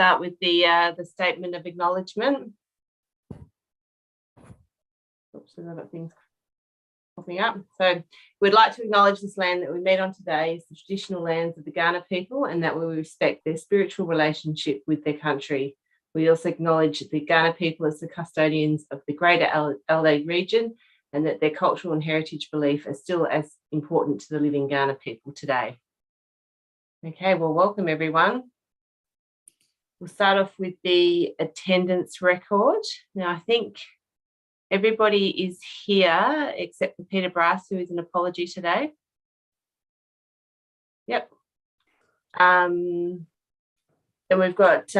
start with the statement of acknowledgement. Oops, I've got things popping up. So we'd like to acknowledge this land that we meet on today is the traditional lands of the Kaurna people, and that we respect their spiritual relationship with their country. We also acknowledge the Kaurna people as the custodians of the greater Adelaide region, and that their cultural and heritage belief are still as important to the living Kaurna people today. Okay, well, welcome everyone. We'll start off with the attendance record. Now, I think everybody is here except for Peter Bryce, who is an apology today. Yep. Then we've got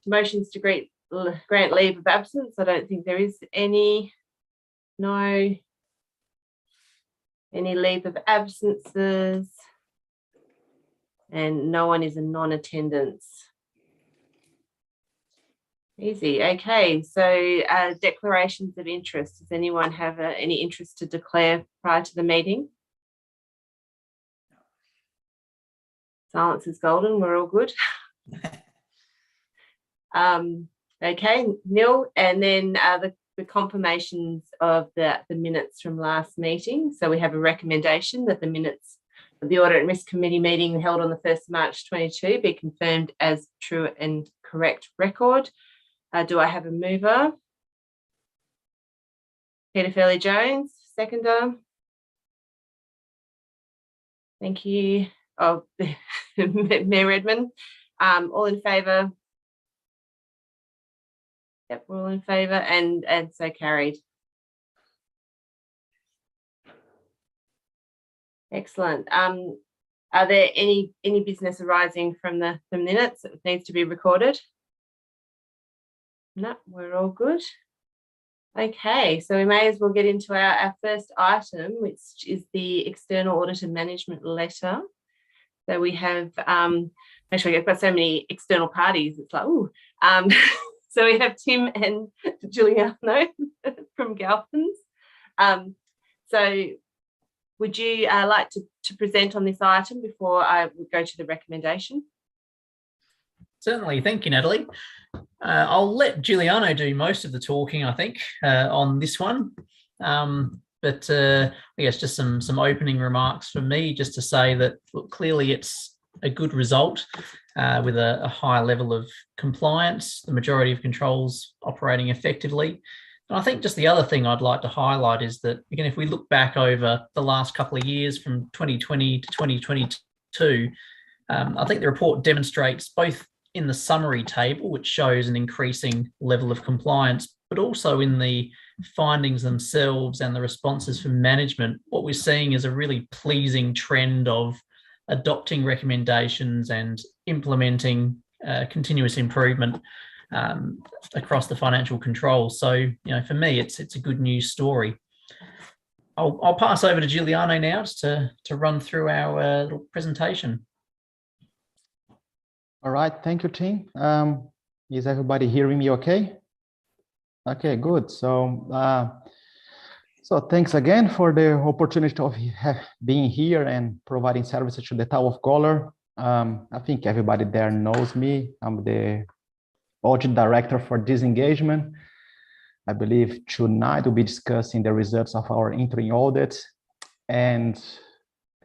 motions to grant leave of absence. I don't think there is any leave of absences, and no one is a non-attendance. Easy. Okay, so declarations of interest. Does anyone have any interest to declare prior to the meeting? Silence is golden. We're all good. Okay, nil. And then the confirmations of the minutes from last meeting. So we have a recommendation that the minutes of the Audit and Risk Committee meeting held on the 1st of March 22 be confirmed as true and correct record. Do I have a mover? Peter Fairley-Jones, seconder. Thank you. Oh, Mayor Redmond. All in favour? Yep, we're all in favour, and so carried. Excellent. Are there any business arising from the minutes that needs to be recorded? No, we're all good. Okay, so we may as well get into our first item, which is the external auditor management letter. So we have, actually I've got so many external parties, it's like, ooh. So we have Tim and Giuliano from Galpins. So would you like to present on this item before I would go to the recommendation? Certainly, thank you, Natalie. I'll let Giuliano do most of the talking, I think, on this one. But I guess just some opening remarks from me, just to say that, look, clearly it's a good result with a high level of compliance, the majority of controls operating effectively. And I think just the other thing I'd like to highlight is that, again, if we look back over the last couple of years from 2020 to 2022, I think the report demonstrates both in the summary table, which shows an increasing level of compliance, but also in the findings themselves and the responses from management, what we're seeing is a really pleasing trend of adopting recommendations and implementing continuous improvement across the financial controls. So, you know, for me, it's a good news story. I'll pass over to Giuliano now just to run through our little presentation. All right, thank you, Tim. Is everybody hearing me okay? Okay, good. So, so thanks again for the opportunity of being here and providing services to the town of Gawler. I think everybody there knows me. I'm the audit director for this engagement. I believe tonight we'll be discussing the results of our interim audit and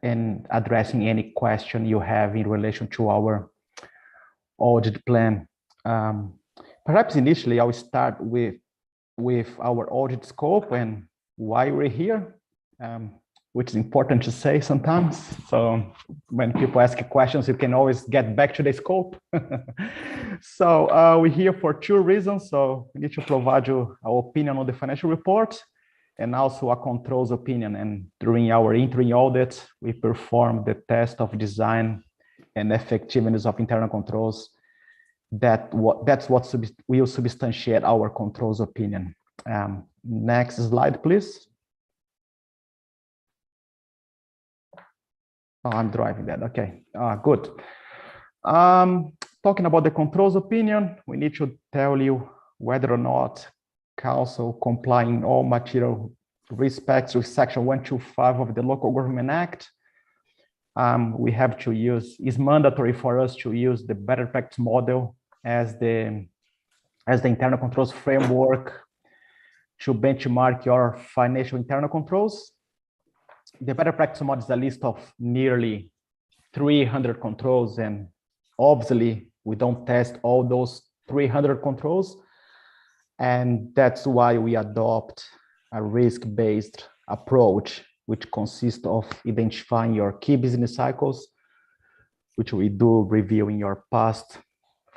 addressing any question you have in relation to our audit plan. Perhaps initially I will start with our audit scope and why we're here, which is important to say sometimes. So when people ask questions, you can always get back to the scope. So we're here for two reasons. So we need to provide you our opinion on the financial report and also a controls opinion. And during our interim audit, we performed the test of design and effectiveness of internal controls. That's what will substantiate our controls opinion. Next slide, please. Oh, I'm driving that. Okay, good. Talking about the controls opinion, we need to tell you whether or not council complying all material respects with Section 125 of the Local Government Act. We have to use, it's mandatory for us to use the better practice model as the internal controls framework to benchmark your financial internal controls. The better practice model is a list of nearly 300 controls, and obviously we don't test all those 300 controls, and that's why we adopt a risk-based approach, which consists of identifying your key business cycles, which we do reviewing your past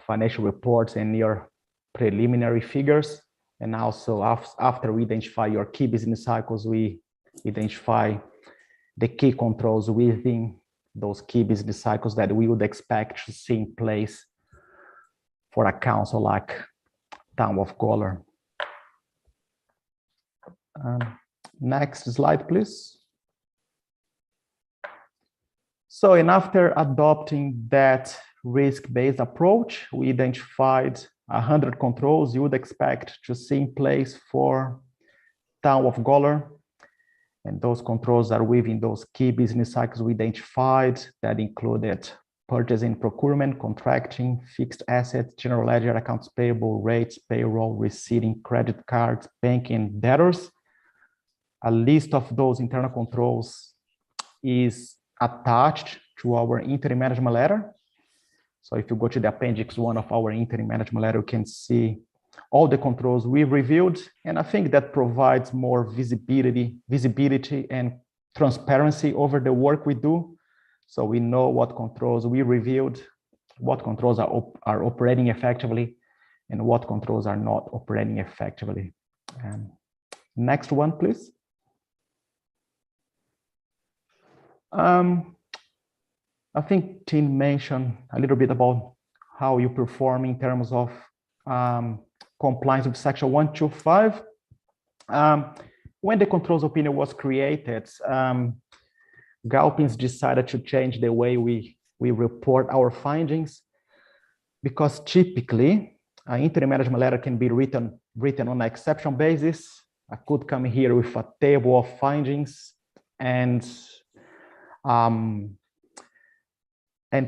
financial reports and your preliminary figures. And also after we identify your key business cycles, we identify the key controls within those key business cycles that we would expect to see in place for a council like Town of Gawler. Next slide, please. So, and after adopting that risk-based approach, we identified 100 controls you would expect to see in place for Town of Gawler. And those controls are within those key business cycles we identified that included purchasing, procurement, contracting, fixed assets, general ledger, accounts payable, rates, payroll, receiving, credit cards, banking, debtors. A list of those internal controls is attached to our interim management letter. So if you go to the appendix 1 of our interim management letter, you can see all the controls we reviewed, and I think that provides more visibility and transparency over the work we do. So we know what controls we reviewed, what controls are operating effectively, and what controls are not operating effectively. Next one, please. I think Tim mentioned a little bit about how you perform in terms of compliance with Section 125. When the controls opinion was created, Galpins decided to change the way we report our findings, because typically an interim management letter can be written on an exception basis. I could come here with a table of findings and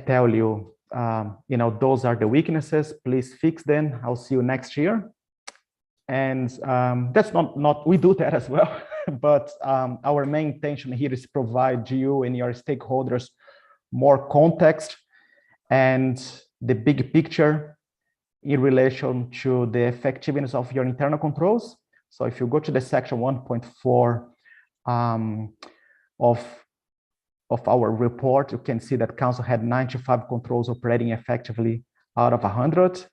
tell you, those are the weaknesses, please fix them, I'll see you next year. And that's not, we do that as well, but our main intention here is to provide you and your stakeholders more context and the big picture in relation to the effectiveness of your internal controls. So if you go to the section 1.4 of our report, you can see that Council had 95 controls operating effectively out of 100,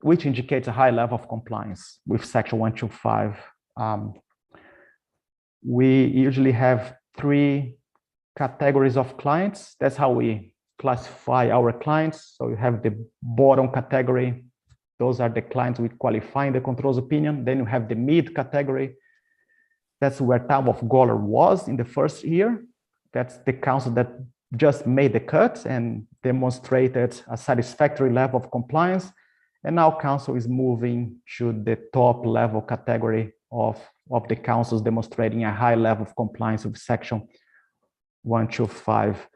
which indicates a high level of compliance with Section 125. We usually have 3 categories of clients. That's how we classify our clients. So you have the bottom category. Those are the clients we qualify in the controls opinion. Then you have the mid category. That's where Town of Gawler was in the first year. That's the council that just made the cut and demonstrated a satisfactory level of compliance. And now council is moving to the top level category of the councils demonstrating a high level of compliance with Section 125.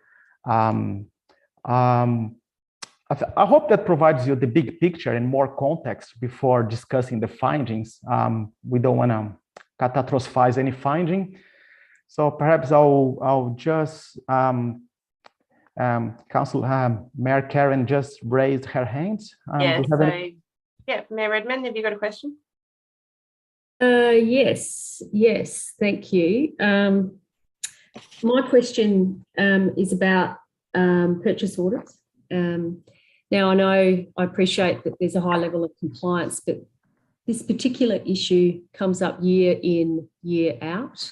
I hope that provides you the big picture and more context before discussing the findings. We don't want to catastrophize any finding. So perhaps I'll just, Council Mayor Karen just raised her hand. Mayor Redmond, have you got a question? Yes, thank you. My question is about purchase orders. Now, I appreciate that there's a high level of compliance, but this particular issue comes up year in, year out.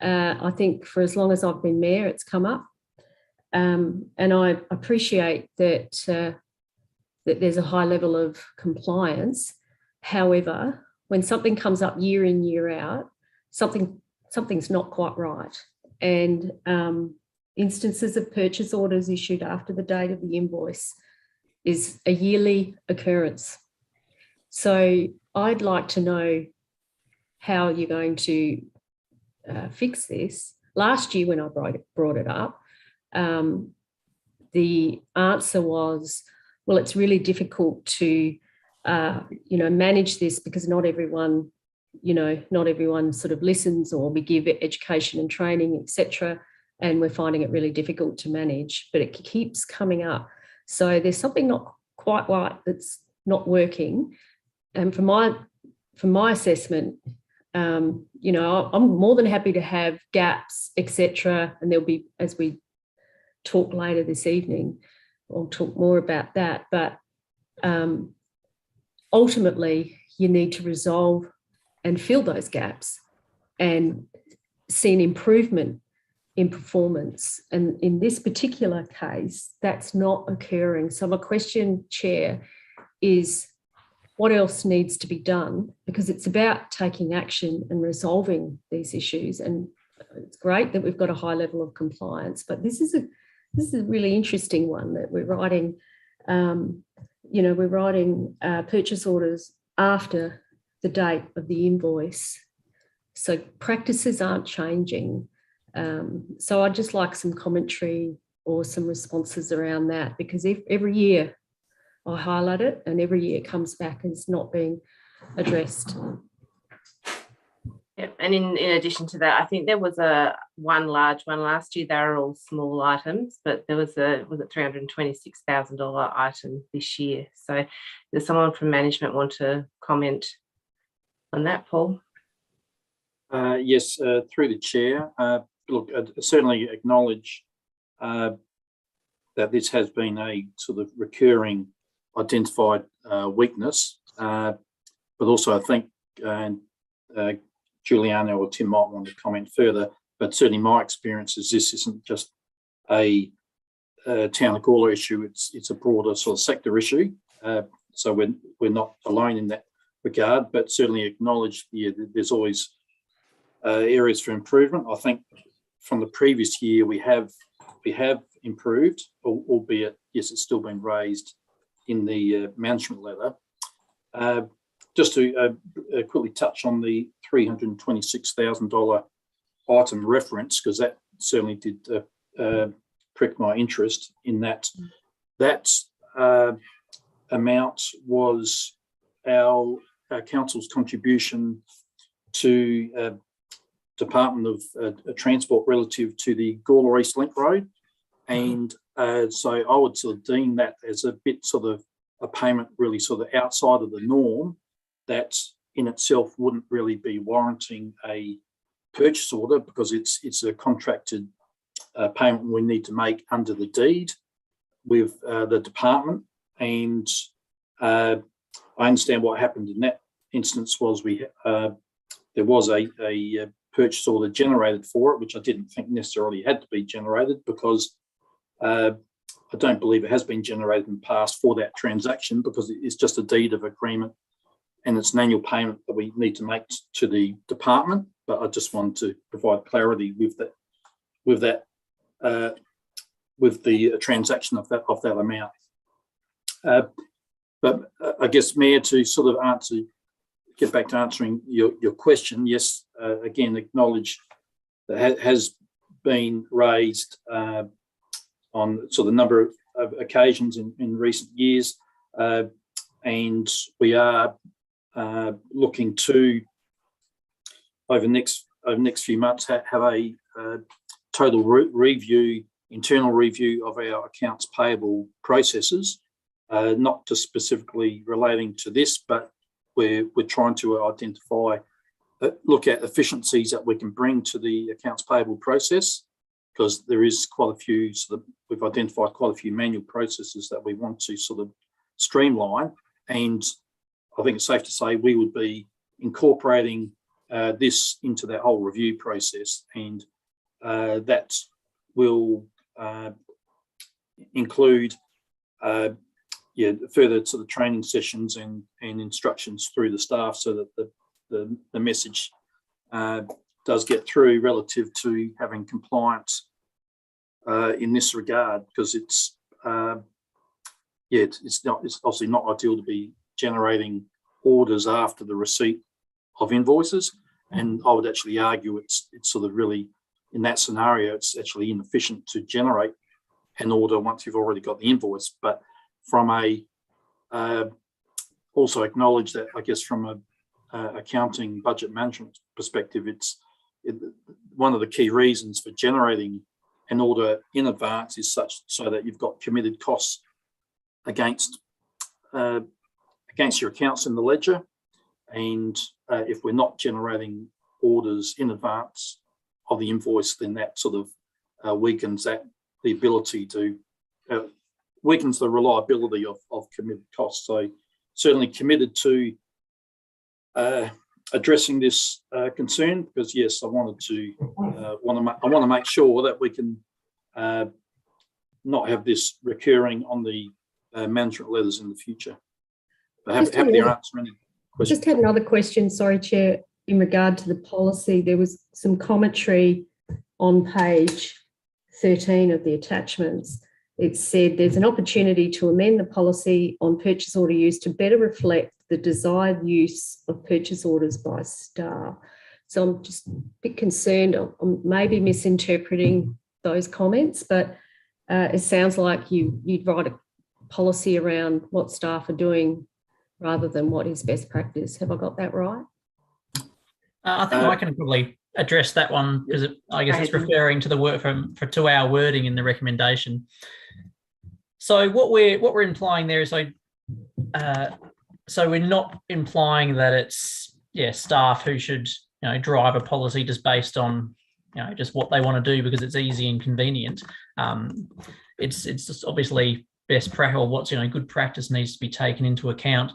I think for as long as I've been mayor, it's come up. And I appreciate that, that there's a high level of compliance. However, when something comes up year in, year out, something's not quite right. And instances of purchase orders issued after the date of the invoice is a yearly occurrence. So I'd like to know how you're going to fix this. Last year when I brought it up, the answer was, well, it's really difficult to, manage this because not everyone sort of listens, or we give education and training, etc. And we're finding it really difficult to manage, but it keeps coming up. So there's something not quite right that's not working. And from my assessment, I'm more than happy to have gaps, etc. And there'll be, as we talk later this evening, I'll talk more about that. But ultimately, you need to resolve and fill those gaps and see an improvement in performance. And in this particular case, that's not occurring. So my question, Chair, is what else needs to be done? Because it's about taking action and resolving these issues. And it's great that we've got a high level of compliance, but this is a really interesting one that we're writing. We're writing purchase orders after the date of the invoice. So practices aren't changing. So I'd just like some commentary or some responses around that, because every year I highlight it and every year it comes back as not being addressed. Yeah, and in addition to that, I think there was one large one last year. They were all small items, but there was a $326,000 item this year. So does someone from management want to comment on that, Paul? Yes, through the chair. Look, I certainly acknowledge that this has been a sort of recurring identified weakness, but also I think Juliana or Tim might want to comment further, but certainly my experience is this isn't just a town of Gawler issue, it's a broader sort of sector issue. So we're not alone in that regard, but certainly acknowledge there's always areas for improvement. I think from the previous year we have improved, albeit yes, it's still been raised in the management letter. Just to quickly touch on the $326,000 item reference, because that certainly did prick my interest in that. That amount was our council's contribution to Department of Transport relative to the Gawler East Link Road. And so I would sort of deem that as a bit sort of a payment really sort of outside of the norm, that in itself wouldn't really be warranting a purchase order, because it's a contracted payment we need to make under the deed with the department. And I understand what happened in that instance was there was a purchase order generated for it, which I didn't think necessarily had to be generated, because I don't believe it has been generated in the past for that transaction, because it's just a deed of agreement and it's an annual payment that we need to make to the department. But I just wanted to provide clarity with the transaction of that amount. But I guess, Mayor, to sort of get back to answering your question, yes, again, acknowledge that has been raised on sort of a number of occasions in recent years, and we are looking to over the next few months have a total internal review of our accounts payable processes, not just specifically relating to this, but we're trying to identify, look at efficiencies that we can bring to the accounts payable process, because there is quite a few we've identified quite a few manual processes that we want to sort of streamline. And I think it's safe to say we would be incorporating this into that whole review process, and that will include further sort of training sessions and instructions through the staff, so that the message does get through relative to having compliance in this regard, because it's obviously not ideal to be generating orders after the receipt of invoices. And I would actually argue it's sort of really, in that scenario, it's actually inefficient to generate an order once you've already got the invoice. But from a also acknowledge that, I guess, from a accounting budget management perspective, one of the key reasons for generating an order in advance is such so that you've got committed costs against your accounts in the ledger. And if we're not generating orders in advance of the invoice, then that sort of weakens the ability to weakens the reliability of committed costs. So certainly committed to addressing this concern, because yes, I want to make sure that we can not have this recurring on the management letters in the future. But happy to answer any questions. Just had another question, sorry, Chair, in regard to the policy. There was some commentary on page 13 of the attachments. It said there's an opportunity to amend the policy on purchase order use to better reflect the desired use of purchase orders by staff. So I'm just a bit concerned. I'm maybe misinterpreting those comments, but it sounds like you'd write a policy around what staff are doing rather than what is best practice. Have I got that right? I think I can probably address that one, because I guess it's referring to the work to our wording in the recommendation. So what we're implying there is so we're not implying that it's staff who should drive a policy just based on just what they want to do because it's easy and convenient. It's just obviously best practice, or what's good practice needs to be taken into account.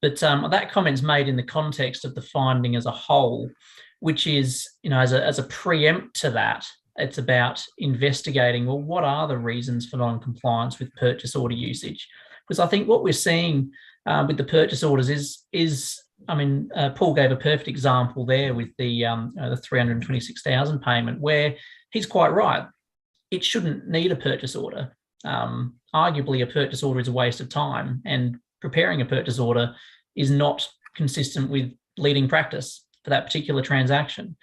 But that comment's made in the context of the finding as a whole, which is, as a preempt to that, it's about investigating, well, what are the reasons for non-compliance with purchase order usage? Because I think what we're seeing with the purchase orders is Paul gave a perfect example there with the 326,000 payment, where he's quite right. It shouldn't need a purchase order. Arguably, a purchase order is a waste of time, and preparing a purchase order is not consistent with leading practice for that particular transaction.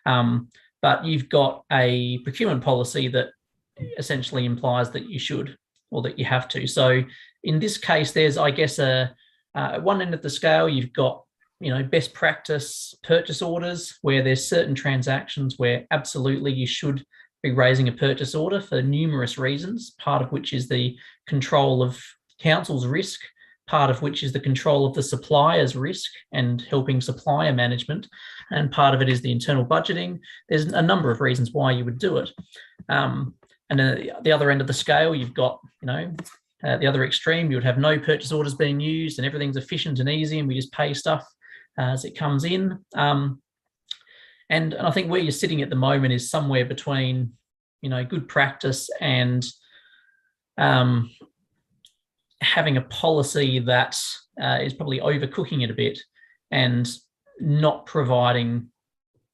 But you've got a procurement policy that essentially implies that you should, or that you have to. So in this case, there's, I guess, at one end of the scale, you've got, best practice purchase orders where there's certain transactions where absolutely you should be raising a purchase order for numerous reasons, part of which is the control of council's risk, part of which is the control of the supplier's risk and helping supplier management, and part of it is the internal budgeting. There's a number of reasons why you would do it. And then at the other end of the scale, you've got, at the other extreme, you would have no purchase orders being used and everything's efficient and easy and we just pay stuff as it comes in. And I think where you're sitting at the moment is somewhere between, good practice and having a policy that is probably overcooking it a bit and not providing,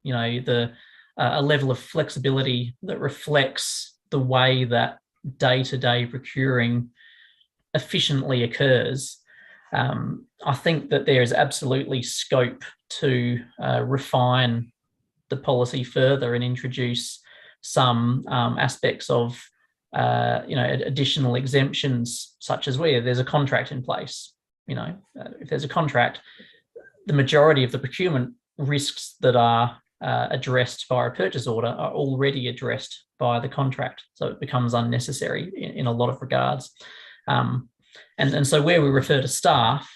a level of flexibility that reflects the way that day-to-day procuring efficiently occurs. I think that there is absolutely scope to refine the policy further and introduce some aspects of additional exemptions, such as where there's a contract in place. If there's a contract, the majority of the procurement risks that are addressed by a purchase order are already addressed by the contract, so it becomes unnecessary in a lot of regards. And so where we refer to staff,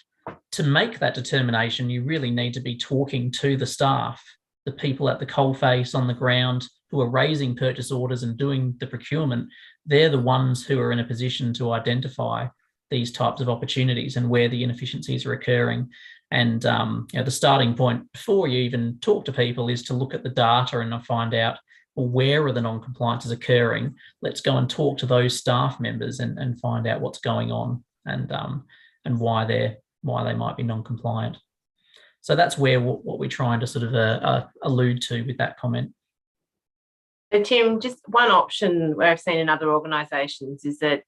to make that determination, you really need to be talking to the staff, the people at the coalface on the ground who are raising purchase orders and doing the procurement. They're the ones who are in a position to identify these types of opportunities and where the inefficiencies are occurring. And the starting point before you even talk to people is to look at the data and find out, well, where are the non-compliances occurring? Let's go and talk to those staff members and find out what's going on and why they might be non-compliant. So that's where what we're trying to sort of allude to with that comment. So Tim, just one option where I've seen in other organisations is that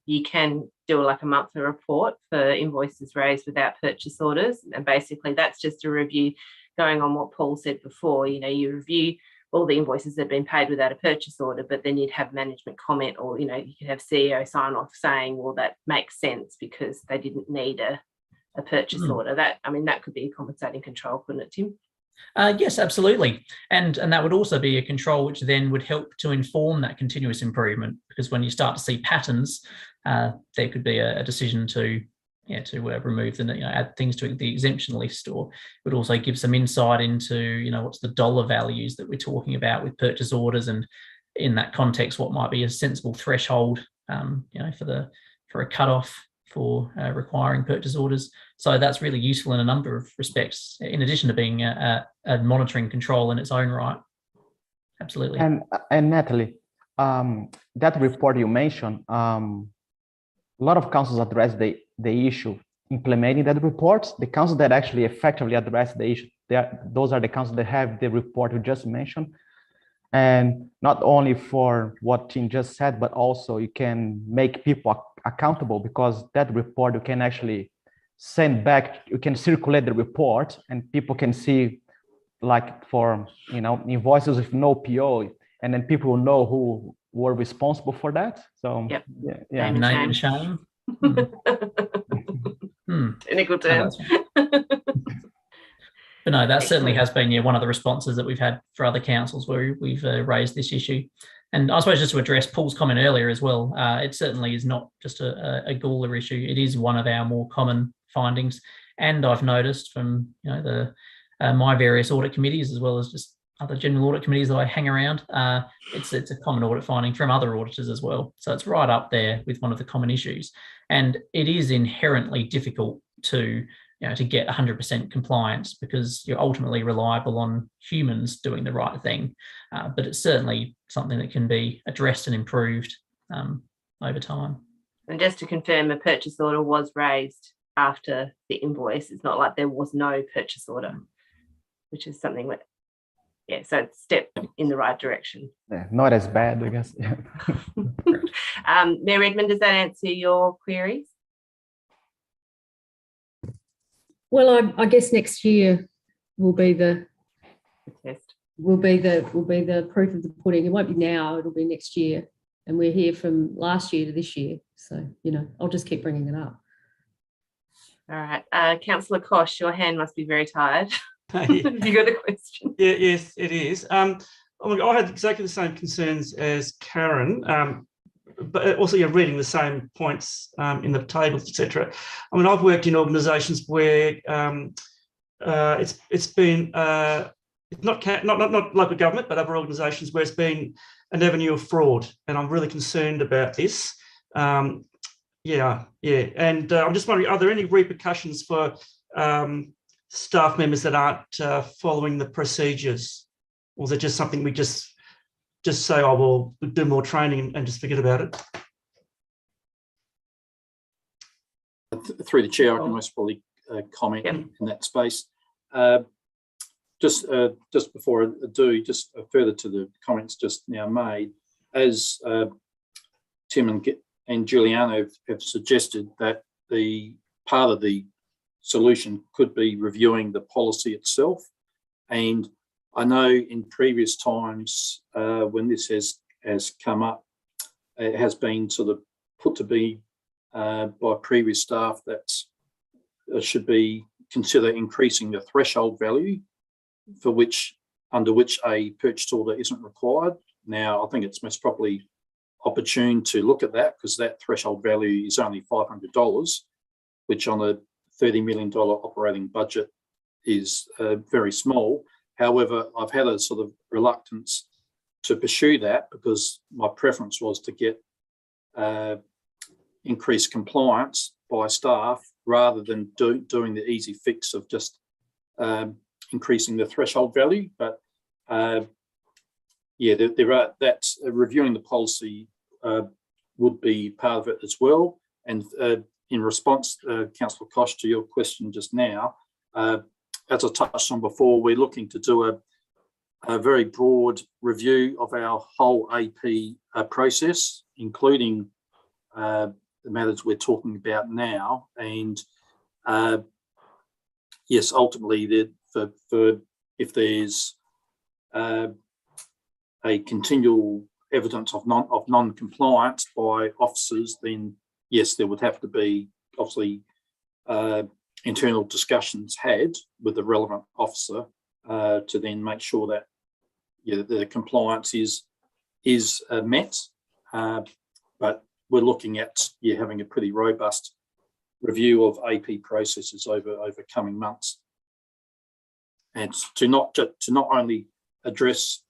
you can do like a monthly report for invoices raised without purchase orders. And basically that's just a review going on what Paul said before. You review all the invoices had been paid without a purchase order, but then you'd have management comment, or, you could have CEO sign off saying, well, that makes sense because they didn't need a purchase order. That could be a compensating control, couldn't it, Tim? Yes, absolutely. And that would also be a control which then would help to inform that continuous improvement, because when you start to see patterns, there could be a decision to remove add things to the exemption list, or it would also give some insight into, what's the dollar values that we're talking about with purchase orders, and in that context, what might be a sensible threshold, for a cutoff for requiring purchase orders. So that's really useful in a number of respects, in addition to being a monitoring control in its own right. Absolutely. And Natalie, that report you mentioned, a lot of councils address the issue implementing that report. The councils that actually effectively address the issue, those are the councils that have the report you just mentioned. And not only for what Tim just said, but also you can make people accountable, because that report you can actually send back, you can circulate the report and people can see, like for invoices with no PO, and then people will know who were responsible for that. So yep. yeah. Name and shame. Technical term. But no, that certainly has been one of the responses that we've had for other councils where we've raised this issue. And I suppose just to address Paul's comment earlier as well, it certainly is not just a Gawler issue. It is one of our more common findings. And I've noticed from my various audit committees, as well as just other general audit committees that I hang around, it's a common audit finding from other auditors as well. So it's right up there with one of the common issues. And it is inherently difficult to get 100% compliance, because you're ultimately reliable on humans doing the right thing. But it's certainly something that can be addressed and improved over time. And just to confirm, a purchase order was raised after the invoice. It's not like there was no purchase order, which is something that, so it's a step in the right direction. Yeah, not as bad, I guess. Mayor Redmond, does that answer your queries? Well, I guess next year will be the test. Will be the proof of the pudding. It won't be now; it'll be next year. And we're here from last year to this year, so I'll just keep bringing it up. All right, Councillor Kosh, your hand must be very tired. Have you got a question? Yeah, yes, it is. I had exactly the same concerns as Karen. But also you're reading the same points in the tables, etc. I've worked in organisations where it's been not local government, but other organisations where it's been an avenue of fraud, and I'm really concerned about this. And I'm just wondering, are there any repercussions for staff members that aren't following the procedures, or is it just something we just say, oh, well, we'll do more training and just forget about it? Through the chair, I can most probably comment in that space. Just before I do, just further to the comments just now made, as Tim and Giuliano have suggested, that the part of the solution could be reviewing the policy itself. And I know in previous times when this has come up, it has been sort of put to be by previous staff that should be consider increasing the threshold value under which a purchase order isn't required. Now, I think it's most probably opportune to look at that, because that threshold value is only $500, which on a $30 million operating budget is very small. However, I've had a sort of reluctance to pursue that, because my preference was to get increased compliance by staff rather than doing the easy fix of just increasing the threshold value. But that's reviewing the policy would be part of it as well. And in response, Councillor Kosh, to your question just now, as I touched on before, we're looking to do a very broad review of our whole AP process, including the matters we're talking about now. And yes, ultimately, for if there's a continual evidence of non-compliance by officers, then yes, there would have to be obviously internal discussions had with the relevant officer to then make sure that the compliance is met. But we're looking at having a pretty robust review of AP processes over coming months, and to not only address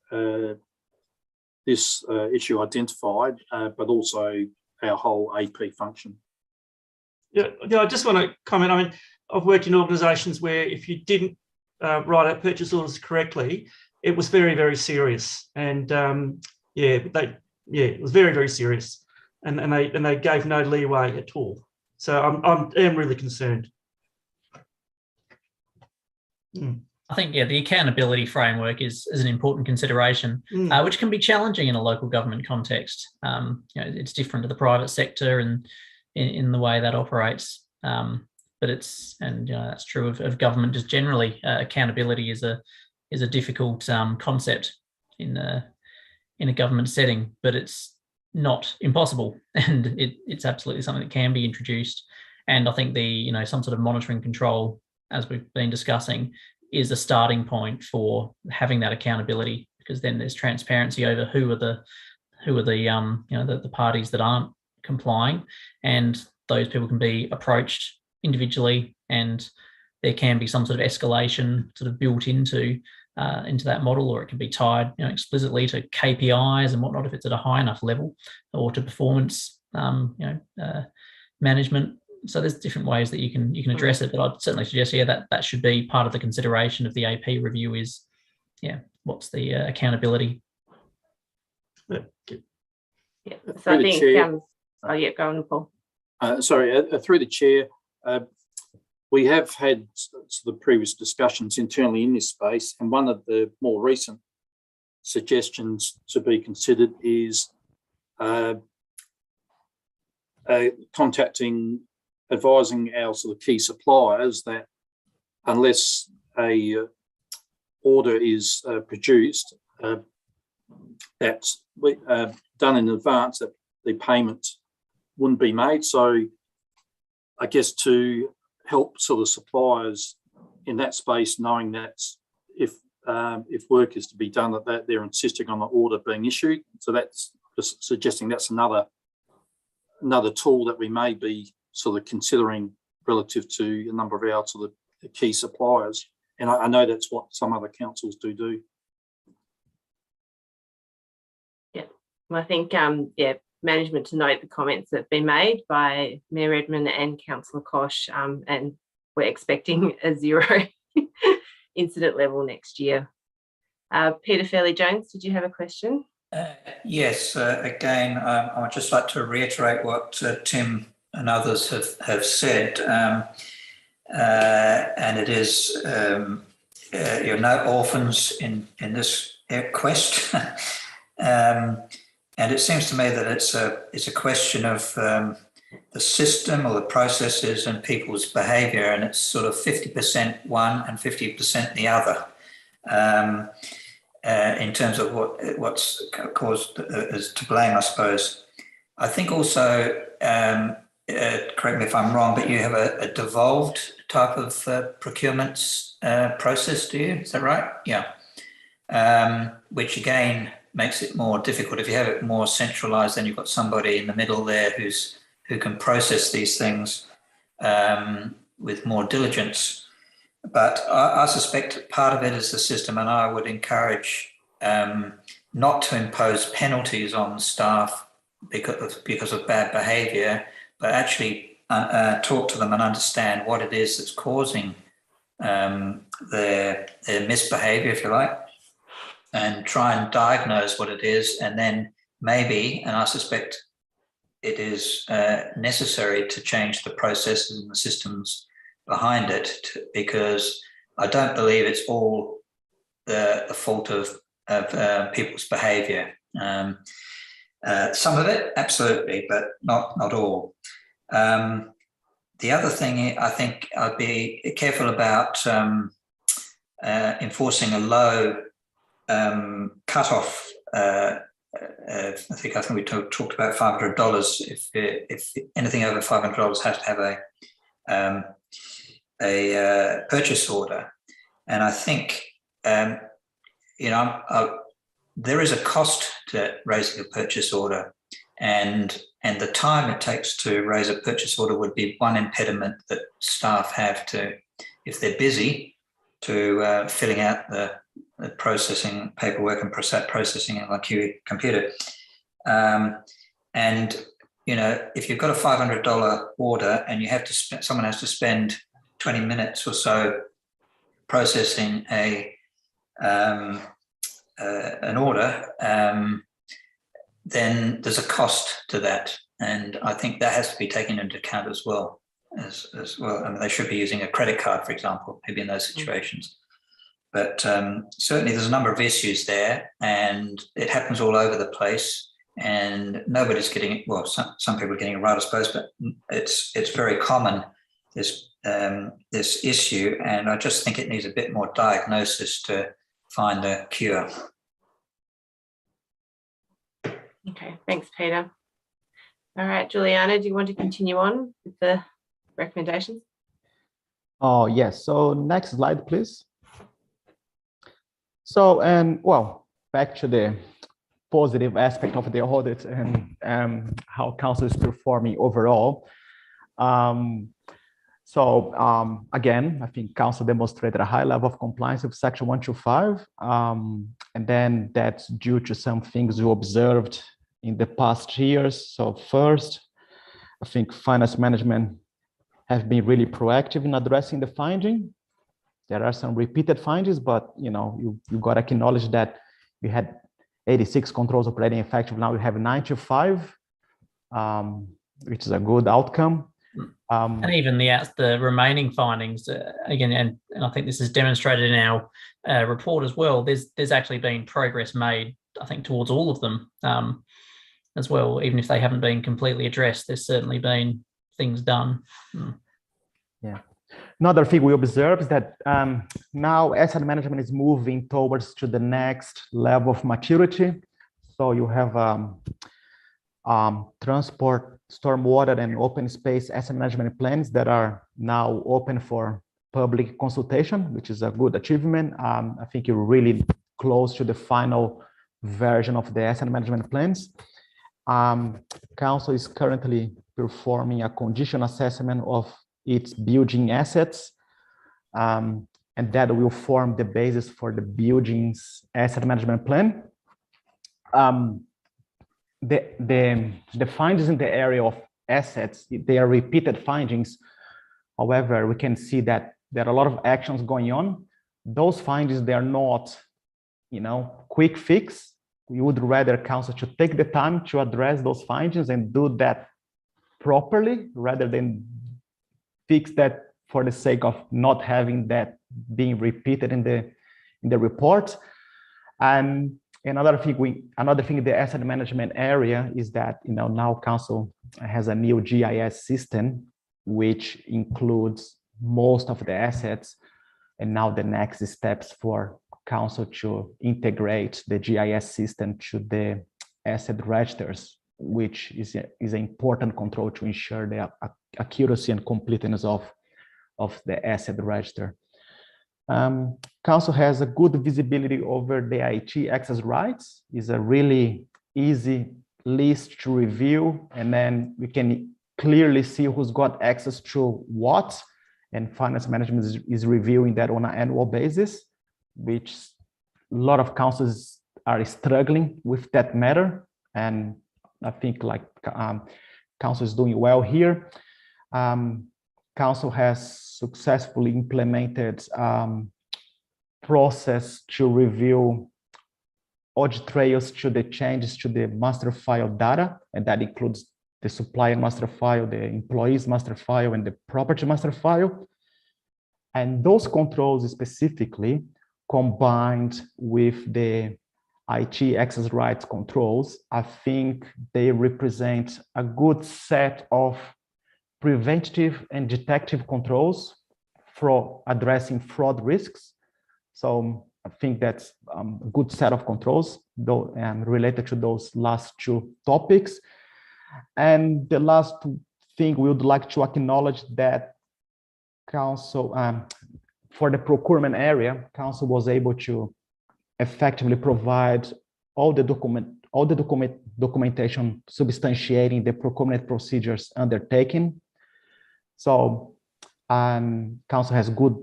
this issue identified, but also our whole AP function. Yeah, I just want to comment. I mean, I've worked in organisations where if you didn't write out purchase orders correctly, it was very, very serious, and it was very, very serious, and they gave no leeway at all. So I am really concerned. I think, the accountability framework is an important consideration, which can be challenging in a local government context. It's different to the private sector and in the way that operates. But that's true of government just generally. Accountability is a difficult concept in a government setting, but it's not impossible, and it's absolutely something that can be introduced. And I think some sort of monitoring control, as we've been discussing, is a starting point for having that accountability, because then there's transparency over who are the parties that aren't complying, and those people can be approached individually, and there can be some sort of escalation sort of built into that model, or it can be tied explicitly to KPIs and whatnot if it's at a high enough level, or to performance management. So there's different ways that you can address it, but I'd certainly suggest that should be part of the consideration of the AP review is what's the accountability. So I think go on, Paul. Through the chair, we have had the previous discussions internally in this space, and one of the more recent suggestions to be considered is advising our sort of key suppliers that unless a order is produced, that's done in advance, that the payment wouldn't be made. So I guess to help sort of suppliers in that space, knowing that if work is to be done, that they're insisting on the order being issued. So that's just suggesting that's another tool that we may be sort of considering relative to a number of our sort of key suppliers. And I know that's what some other councils do. Yeah, well, I think management to note the comments that have been made by Mayor Redman and Councillor Kosh, and we're expecting a 0 incident level next year. Peter Fairley-Jones, did you have a question? Yes, again, I would just like to reiterate what Tim and others have said, and it is you're no orphans in this quest. And it seems to me that it's a question of the system or the processes and people's behaviour, and it's sort of 50% one and 50% the other, in terms of what's caused is to blame, I suppose. I think also, correct me if I'm wrong, but you have a devolved type of procurement process, do you? Is that right? Yeah. Which again makes it more difficult. If you have it more centralised, then you've got somebody in the middle there who can process these things with more diligence. But I suspect part of it is the system, and I would encourage not to impose penalties on staff because of bad behaviour, but actually talk to them and understand what it is that's causing their misbehaviour, if you like, and try and diagnose what it is, and then maybe, and I suspect it is necessary to change the processes and the systems behind it, because I don't believe it's all the fault of people's behaviour. Some of it, absolutely, but not all. The other thing, I think I'd be careful about enforcing a low cut-off I think we talked about $500. If anything over $500 has to have a purchase order, and I think there is a cost to raising a purchase order, and the time it takes to raise a purchase order would be one impediment that staff have to, if they're busy, to filling out the processing paperwork and processing on the computer. And if you've got a $500 order and you have to someone has to spend 20 minutes or so processing an order, then there's a cost to that, and I think that has to be taken into account as well. As well, I mean, they should be using a credit card, for example, maybe in those situations. But certainly, there's a number of issues there, and it happens all over the place. And nobody's getting it. Well, some people are getting it right, I suppose, but it's very common, this issue, and I just think it needs a bit more diagnosis to find a cure. Okay, thanks, Peter. All right, Juliana, do you want to continue on with the recommendations? Oh, yes. So next slide, please. So, back to the positive aspect of the audit and how council is performing overall. Again, I think council demonstrated a high level of compliance with Section 125, and then that's due to some things we observed in the past years. So first, I think finance management have been really proactive in addressing the finding. There are some repeated findings, but you got to acknowledge that we had 86 controls operating effectively. Now we have 95, which is a good outcome. And even the remaining findings, again, and I think this is demonstrated in our report as well, there's actually been progress made, I think, towards all of them as well. Even if they haven't been completely addressed, there's certainly been things done. Yeah. Another thing we observe is that now asset management is moving towards to the next level of maturity. So you have transport, stormwater, and open space asset management plans that are now open for public consultation, which is a good achievement. I think you're really close to the final version of the asset management plans. Council is currently performing a condition assessment of its building assets, and that will form the basis for the building's asset management plan. The findings in the area of assets, they are repeated findings. However, we can see that there are a lot of actions going on. Those findings, they are not, quick fix. We would rather council to take the time to address those findings and do that properly, rather than fix that for the sake of not having that being repeated in the report. And another thing in the asset management area is that now council has a new GIS system which includes most of the assets, and now the next steps for council to integrate the GIS system to the asset registers, which is an important control to ensure the accuracy and completeness of the asset register. Council has a good visibility over the IT access rights. It's a really easy list to review, and then we can clearly see who's got access to what, and finance management is reviewing that on an annual basis, which a lot of councils are struggling with that matter. And I think council is doing well here. Council has successfully implemented process to review audit trails to the changes to the master file data, and that includes the supplier master file, the employees master file, and the property master file. And those controls specifically, combined with the IT access rights controls, I think they represent a good set of preventative and detective controls for addressing fraud risks. So I think that's a good set of controls, though, related to those last two topics. And the last thing we would like to acknowledge that Council, for the procurement area, Council was able to effectively provide all the documentation substantiating the procurement procedures undertaken. So Council has good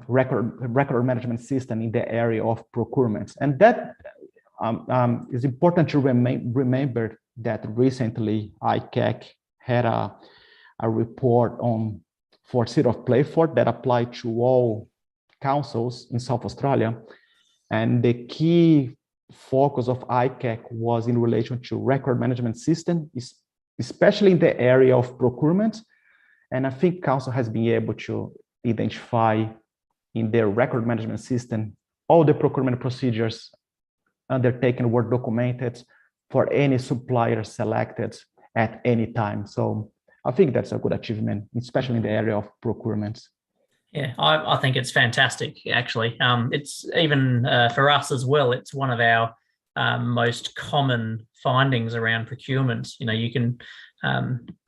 record management system in the area of procurements, and that is important to remember that recently ICAC had a report for City of Playford that applied to all councils in South Australia, and the key focus of ICAC was in relation to record management system, especially in the area of procurement. And I think Council has been able to identify in their record management system all the procurement procedures undertaken were documented for any supplier selected at any time. So I think that's a good achievement, especially in the area of procurement. Yeah, I think it's fantastic, actually. It's even for us as well, it's one of our most common findings around procurement. You know, you can,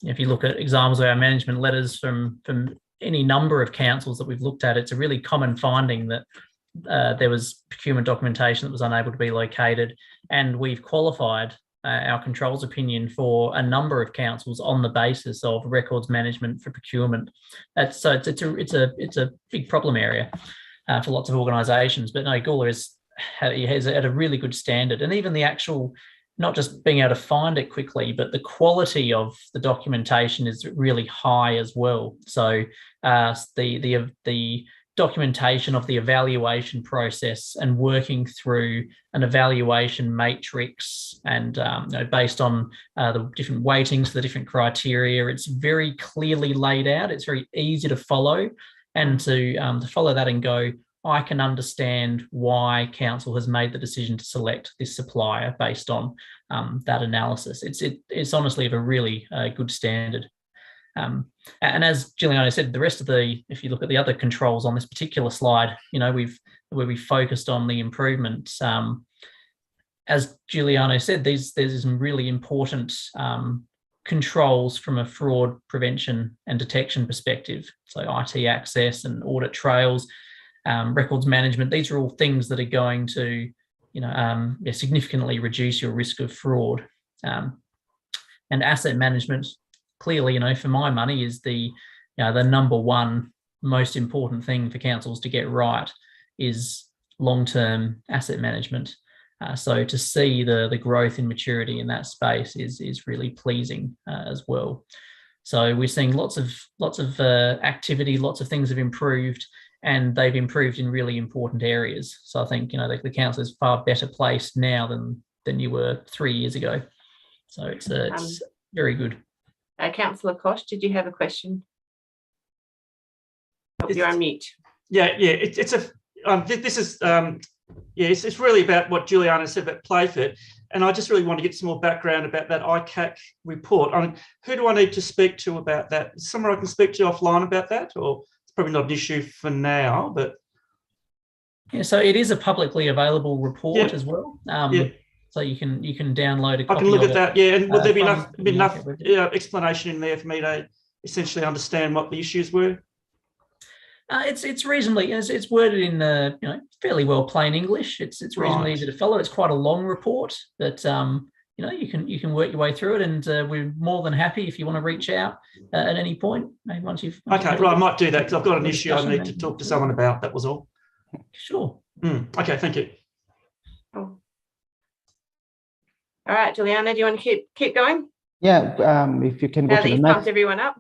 if you look at examples of our management letters from any number of councils that we've looked at, it's a really common finding that there was procurement documentation that was unable to be located, and we've qualified our controls opinion for a number of councils on the basis of records management for procurement. So it's a big problem area for lots of organisations. But no, Gawler has at a really good standard, and even the actual, not just being able to find it quickly, but the quality of the documentation is really high as well. So the documentation of the evaluation process and working through an evaluation matrix and based on the different weightings, the different criteria, it's very clearly laid out. It's very easy to follow, and to follow that and go, I can understand why council has made the decision to select this supplier based on that analysis. It's honestly of a really good standard. And as Giuliano said, the rest of if you look at the other controls on this particular slide, you know, where we focused on the improvements. As Giuliano said, there's some really important controls from a fraud prevention and detection perspective. So IT access and audit trails, records management. These are all things that are going to, significantly reduce your risk of fraud. And asset management, clearly, for my money, is the number one most important thing for councils to get right is long-term asset management. So to see the growth in maturity in that space is really pleasing as well. So we're seeing lots of activity, lots of things have improved, and they've improved in really important areas. So I think the council is far better placed now than you were 3 years ago. So it's very good. Councillor Koch, did you have a question? You're on mute. Yeah. It's really about what Giuliano said about Playford, and I just really want to get some more background about that ICAC report. Who do I need to speak to about that? Is someone I can speak to offline about that, or it's probably not an issue for now, but yeah. So it is a publicly available report as well. So you can download a copy. I can look at that, and would there be enough explanation in there for me to essentially understand what the issues were? It's reasonably, it's worded in fairly well plain English. It's reasonably easy to follow. It's quite a long report, but you can work your way through it, and we're more than happy if you want to reach out at any point. Maybe once you've okay, right, I might do that because I've got an issue I need to talk to someone about. That was all. Sure. Okay, thank you. Cool. All right, Giuliano, do you want to keep going? Yeah, if you can go now to that the you've next. pumped everyone up.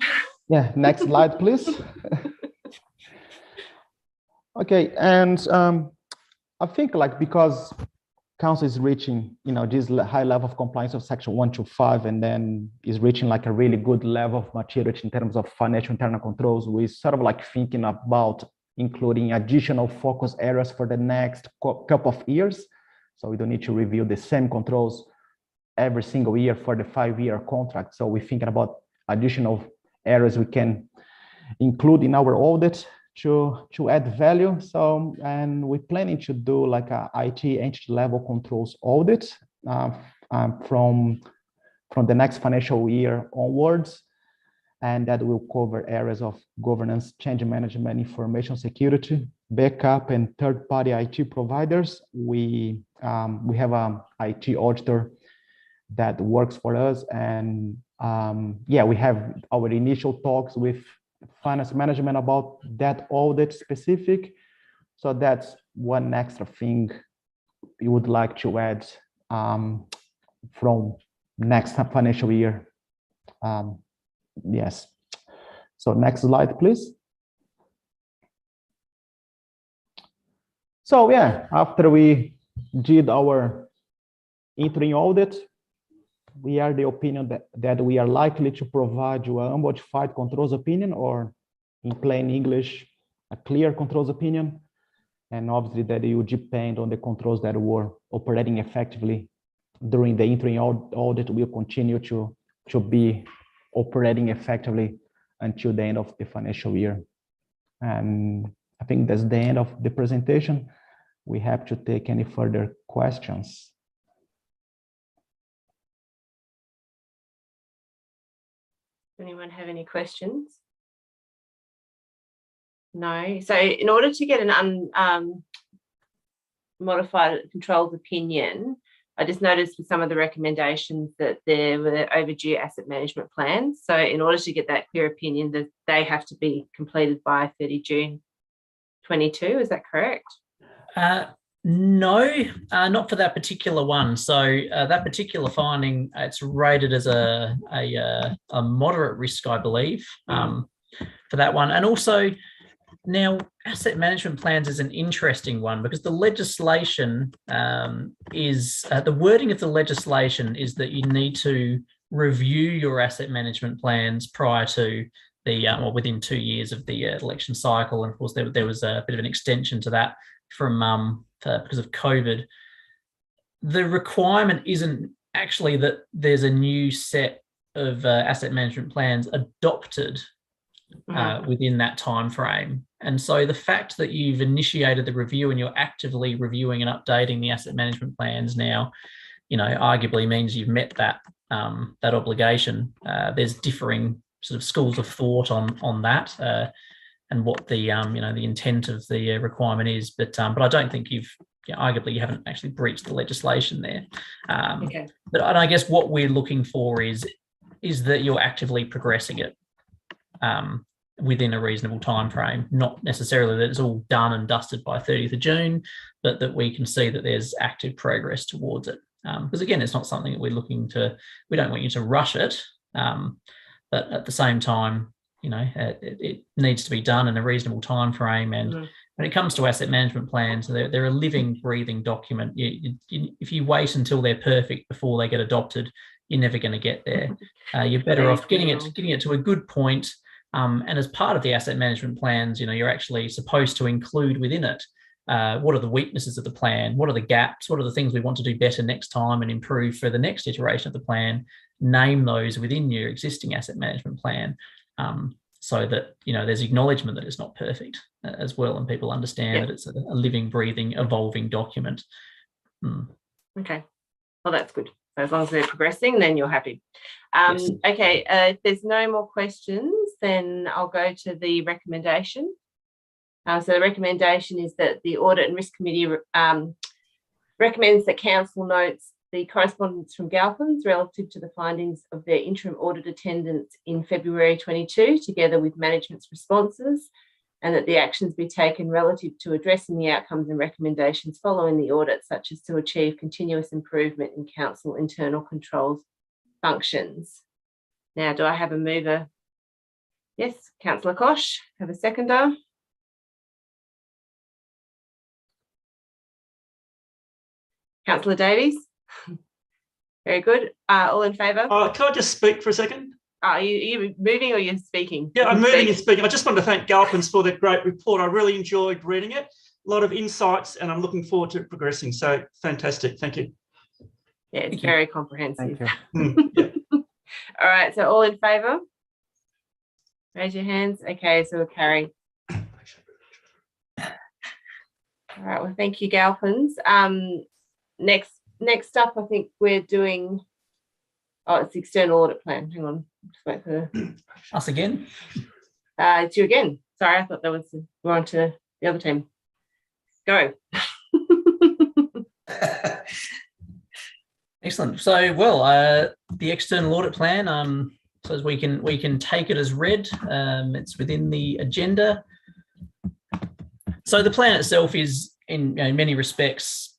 Yeah, next slide, please. Okay, and I think because council is reaching, this high level of compliance of section 125, and then is reaching a really good level of maturity in terms of financial internal controls, we sort of thinking about including additional focus areas for the next couple of years. So we don't need to review the same controls every single year for the 5-year contract. So we're thinking about additional areas we can include in our audit to add value. So, and we're planning to do like a IT entity level controls audit from the next financial year onwards. And that will cover areas of governance, change management, information security, backup, and third-party IT providers. We have an IT auditor that works for us, and yeah, we have our initial talks with finance management about that audit specific. So that's one extra thing we would like to add from next financial year. Yes. So next slide, please. So yeah, after we did our interim audit, we are the opinion that we are likely to provide you an unmodified controls opinion, or in plain English, a clear controls opinion. And obviously that it will depend on the controls that were operating effectively during the interim audit. Will continue to be operating effectively until the end of the financial year. And I think that's the end of the presentation. We have to take any further questions. Anyone have any questions? No. So in order to get an unmodified controls opinion, I just noticed with some of the recommendations that there were overdue asset management plans. So in order to get that clear opinion, that they have to be completed by 30 June 22. Is that correct? No, not for that particular one. So that particular finding, it's rated as a moderate risk, I believe, for that one. And also, now, asset management plans is an interesting one because the legislation the wording of the legislation is that you need to review your asset management plans prior to the, or within 2 years of the election cycle. And of course, there was a bit of an extension to that from because of COVID. The requirement isn't actually that there's a new set of asset management plans adopted within that time frame. And so the fact that you've initiated the review and you're actively reviewing and updating the asset management plans now, you know, arguably means you've met that that obligation. There's differing sort of schools of thought on that and what the you know, the intent of the requirement is, but I don't think arguably you haven't actually breached the legislation there. Okay. But I guess what we're looking for is that you're actively progressing it within a reasonable time frame, not necessarily that it's all done and dusted by 30th of June, but that we can see that there's active progress towards it. Because again, it's not something that we don't want you to rush it, but at the same time, you know, it needs to be done in a reasonable time frame. And when it comes to asset management plans, they're a living, breathing document. If you wait until they're perfect before they get adopted, you're never going to get there. You're better off getting it to a good point. And as part of the asset management plans, you know, you're actually supposed to include within it what are the weaknesses of the plan, what are the gaps, what are the things we want to do better next time and improve for the next iteration of the plan. Name those within your existing asset management plan, so that, you know, there's acknowledgement that it's not perfect as well, and people understand that it's a living, breathing, evolving document. Okay, well, that's good. So as long as they're progressing, then you're happy. Yes. Okay, if there's no more questions, then I'll go to the recommendation. So the recommendation is that the Audit and Risk Committee recommends that Council notes the correspondence from Galpins relative to the findings of their interim audit attendance in February 22, together with management's responses, and that the actions be taken relative to addressing the outcomes and recommendations following the audit, such as to achieve continuous improvement in Council internal controls functions. Now, do I have a mover? Yes, Councillor Koch. Have a seconder? Councillor Davies? Very good. All in favour? Can I just speak for a second? Are you moving or you're speaking? Yeah, I'm moving and speaking. I just wanted to thank Galpins for their great report. I really enjoyed reading it. A lot of insights, and I'm looking forward to it progressing. So fantastic. Thank you. Yeah, it's very comprehensive. Thank you. Yeah. All right, so all in favour? Raise your hands. Okay, so we'll carry. All right, well, thank you, Galpins. Next up, I think we're doing, it's the external audit plan. Hang on, just wait for Us again. it's you again. Sorry, I thought that was we're on to the other team. Go. Excellent. So, the external audit plan, so as we can take it as read, it's within the agenda. So the plan itself is in many respects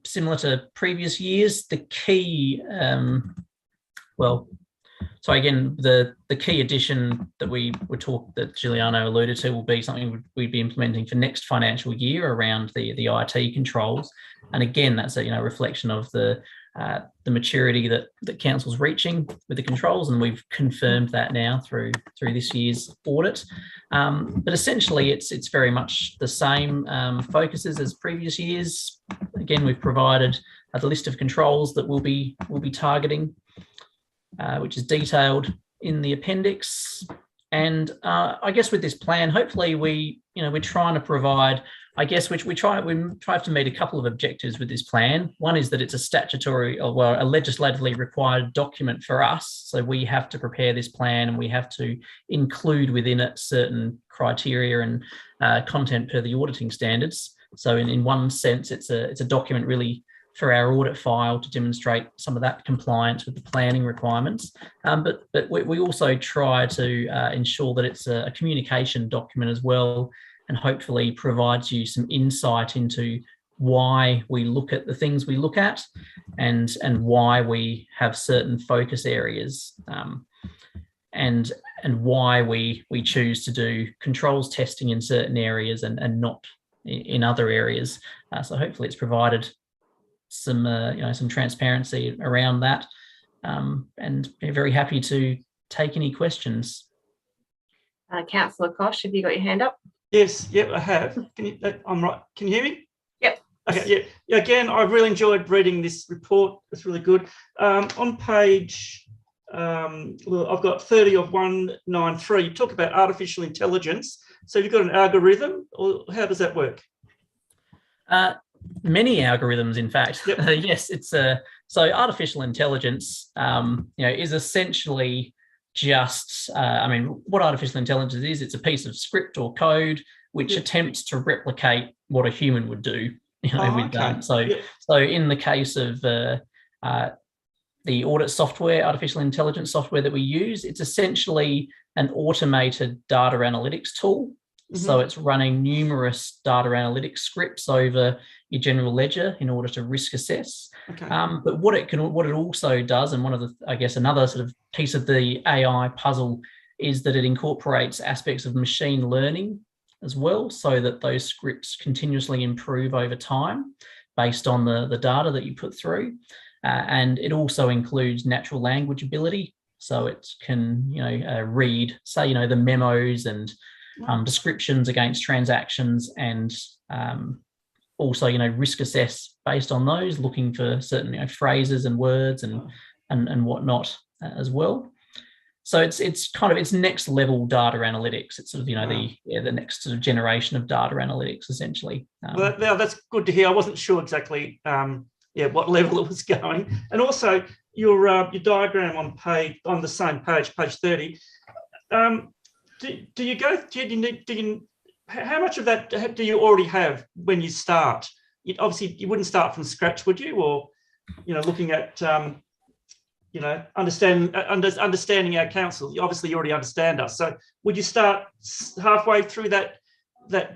similar to previous years. The key, so again, the key addition that that Giuliano alluded to will be something we'd be implementing for next financial year around the IT controls. And again, that's a reflection of the maturity that council's reaching with the controls, and we've confirmed that now through this year's audit. But essentially, it's very much the same focuses as previous years. Again, we've provided the list of controls that we'll be targeting, which is detailed in the appendix. And I guess with this plan, hopefully we're trying to provide, I guess, we try to meet a couple of objectives with this plan. One is that it's a statutory a legislatively required document for us. So we have to prepare this plan and we have to include within it certain criteria and content per the auditing standards. So in one sense, it's a document really for our audit file to demonstrate some of that compliance with the planning requirements. But we also try to ensure that it's a communication document as well, and hopefully provides you some insight into why we look at the things we look at, and why we have certain focus areas, and why we choose to do controls testing in certain areas and not in other areas. So hopefully it's provided some transparency around that, and we're very happy to take any questions. Councillor Kosh, have you got your hand up? Yes, yep, I have. I'm right. Can you hear me? Yep. Okay, yeah. Again, I've really enjoyed reading this report. It's really good. On page, I've got 30 of 193, you talk about artificial intelligence. So have you got an algorithm, or how does that work? Many algorithms, in fact. Yep. Yes, it's so artificial intelligence, is essentially just, what artificial intelligence is, it's a piece of script or code which attempts to replicate what a human would do. So in the case of the audit software, artificial intelligence software that we use, it's essentially an automated data analytics tool. Mm-hmm. So it's running numerous data analytics scripts over your general ledger in order to risk assess. Okay. But what it also does, and one of the, I guess, another sort of piece of the AI puzzle, is that it incorporates aspects of machine learning as well, so that those scripts continuously improve over time based on the data that you put through. And it also includes natural language ability, so it can read, say, the memos and descriptions against transactions, and also risk assess based on those, looking for certain phrases and words and whatnot as well. So it's next level data analytics. It's sort of the next sort of generation of data analytics, essentially. Well, that's good to hear. I wasn't sure exactly what level it was going. And also your diagram on the same page 30. How much of that do you already have when you start? Obviously, you wouldn't start from scratch, would you? Or, looking at, understanding our council. Obviously, you already understand us. So, would you start halfway through that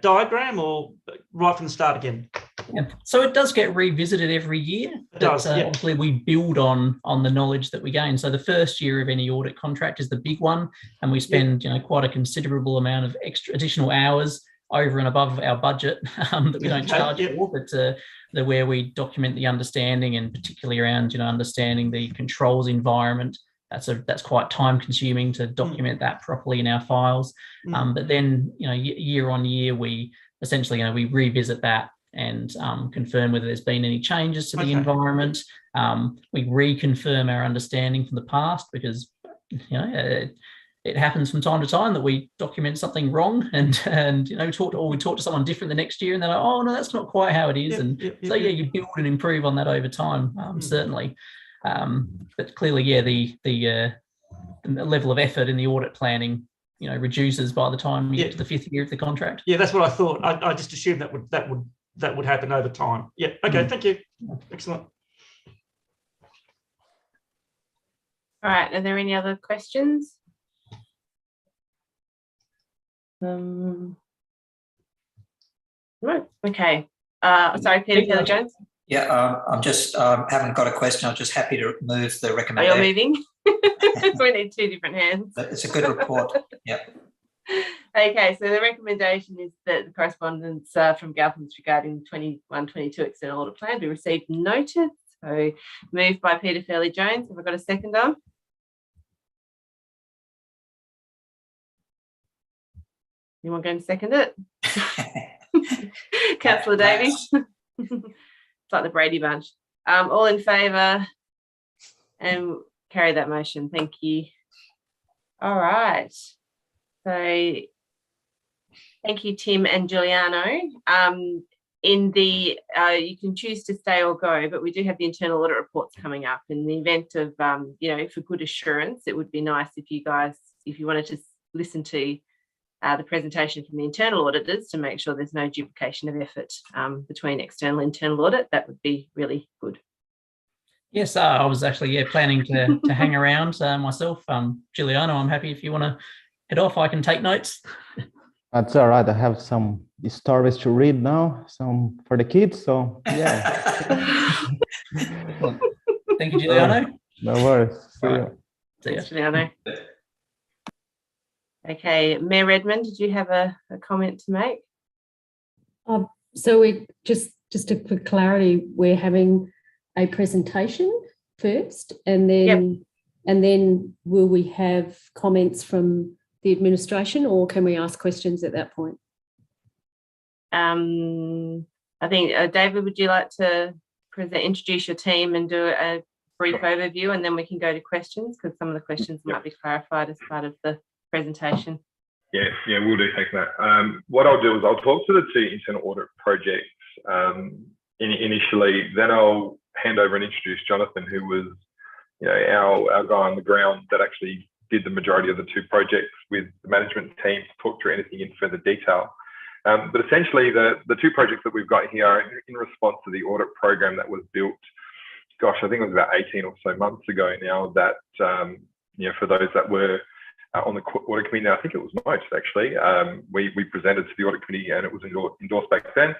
diagram, or right from the start again? Yeah. So it does get revisited every year. It does. Obviously, we build on the knowledge that we gain. So the first year of any audit contract is the big one, and we spend quite a considerable amount of additional hours over and above our budget that we don't charge for, but where we document the understanding, and particularly around understanding the controls environment. That's quite time consuming to document that properly in our files. But then year on year we essentially we revisit that and confirm whether there's been any changes to the environment. We reconfirm our understanding from the past, because it happens from time to time that we document something wrong, and we talk to someone different the next year, and they're like, oh no, that's not quite how it is. So you build and improve on that over time, certainly. But clearly, the level of effort in the audit planning, reduces by the time you get to the 5th year of the contract. Yeah, that's what I thought. I just assumed that would happen over time. Yeah. Okay. Thank you. Excellent. All right. Are there any other questions? Right. Okay. Sorry, Peter Kelly-Jones. Yeah, I'm just haven't got a question. I'm just happy to move the Are recommendation. you moving? So we need 2 different hands. It's a good report. Yeah. Okay, so the recommendation is that the correspondence from governments regarding 21-22 external audit plan be received and noted. So moved by Peter Fairley-Jones. Have I got a seconder? Anyone going to second it? Councillor Davies. It's like the Brady Bunch. All in favour, and carry that motion. Thank you. All right. So thank you, Tim and Giuliano. You can choose to stay or go, but we do have the internal audit reports coming up. In the event of, for good assurance, it would be nice if you guys, if you wanted to listen to the presentation from the internal auditors to make sure there's no duplication of effort between external and internal audit, that would be really good. Yes, I was actually planning to hang around myself. Giuliano, I'm happy if you want to head off. I can take notes. That's all right. I have some stories to read now, some for the kids. So yeah. Thank you, Giuliano. No worries. See you. Thanks, Giuliano. Okay, Mayor Redmond, did you have a comment to make? So we just for clarity, we're having a presentation first, and then will we have comments from the administration, or can we ask questions at that point? I think David, would you like to introduce your team and do a brief overview, and then we can go to questions, because some of the questions might be clarified as part of the presentation. Yeah, we'll do. Thanks, Matt. What I'll do is I'll talk to the 2 internal audit projects initially, then I'll hand over and introduce Jonathan, who was, our guy on the ground that actually did the majority of the 2 projects with the management team to talk through anything in further detail. But essentially, the 2 projects that we've got here are in response to the audit program that was built, gosh, I think it was about 18 or so months ago now, that, for those that were on the audit committee, I think it was most actually, we presented to the audit committee and it was endorsed back then.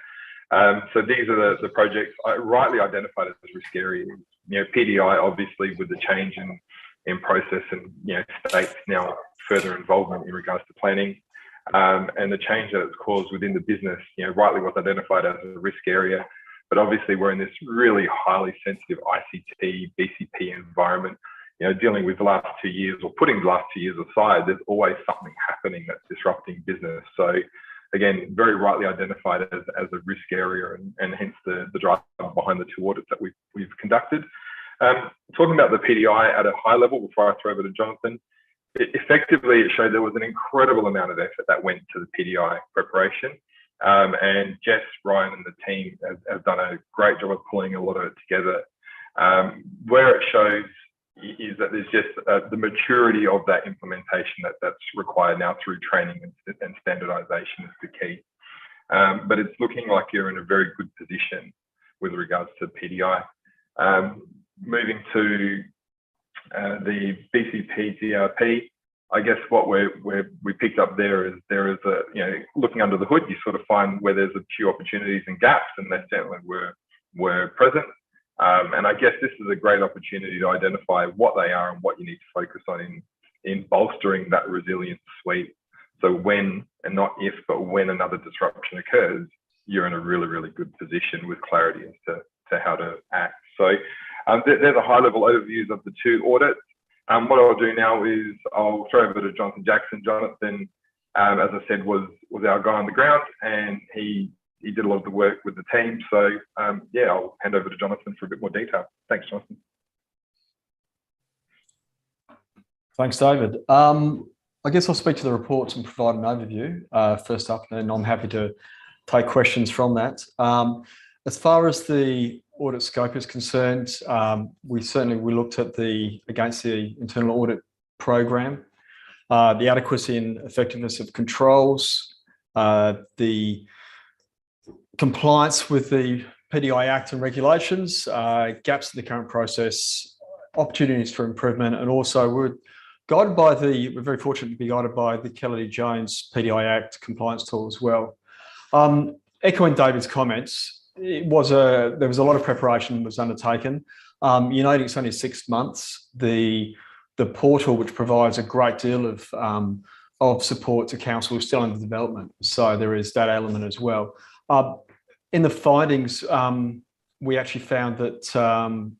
So these are the projects I rightly identified as risk areas. PDI, obviously, with the change in process and states now further involvement in regards to planning, and the change that it's caused within the business, rightly was identified as a risk area. But obviously, we're in this really highly sensitive ICT, BCP environment. Dealing with the last 2 years, or putting the last 2 years aside, there's always something happening that's disrupting business. So again, very rightly identified as a risk area, and hence the drive behind the 2 audits that we've conducted. Talking about the PDI at a high level before I throw over to Jonathan, effectively it showed there was an incredible amount of effort that went to the PDI preparation. And Jess, Ryan and the team have done a great job of pulling a lot of it together. Where it shows is that there's just the maturity of that implementation that's required now through training and standardization is the key. But it's looking like you're in a very good position with regards to PDI. Moving to the BCP DRP, I guess what we picked up there is looking under the hood, you sort of find where there's a few opportunities and gaps, and they certainly were present. And I guess this is a great opportunity to identify what they are and what you need to focus on in bolstering that resilience suite. So when, and not if, but when another disruption occurs, you're in a really, really good position with clarity as to how to act. So there's a high-level overviews of the 2 audits. What I'll do now is I'll throw over to Jonathan Jackson. Jonathan, as I said, was our guy on the ground, and he did a lot of the work with the team. So I'll hand over to Jonathan for a bit more detail. Thanks, Jonathan. Thanks, David. I guess I'll speak to the reports and provide an overview first up, and I'm happy to take questions from that. As far as the audit scope is concerned, we looked at against the internal audit program, the adequacy and effectiveness of controls, the compliance with the PDI Act and regulations, gaps in the current process, opportunities for improvement, and also we're very fortunate to be guided by the Kennedy Jones PDI Act compliance tool as well. Echoing David's comments, there was a lot of preparation that was undertaken. You know, it's only 6 months. The portal, which provides a great deal of support to council, is still under development. So there is that element as well. In the findings, we actually found that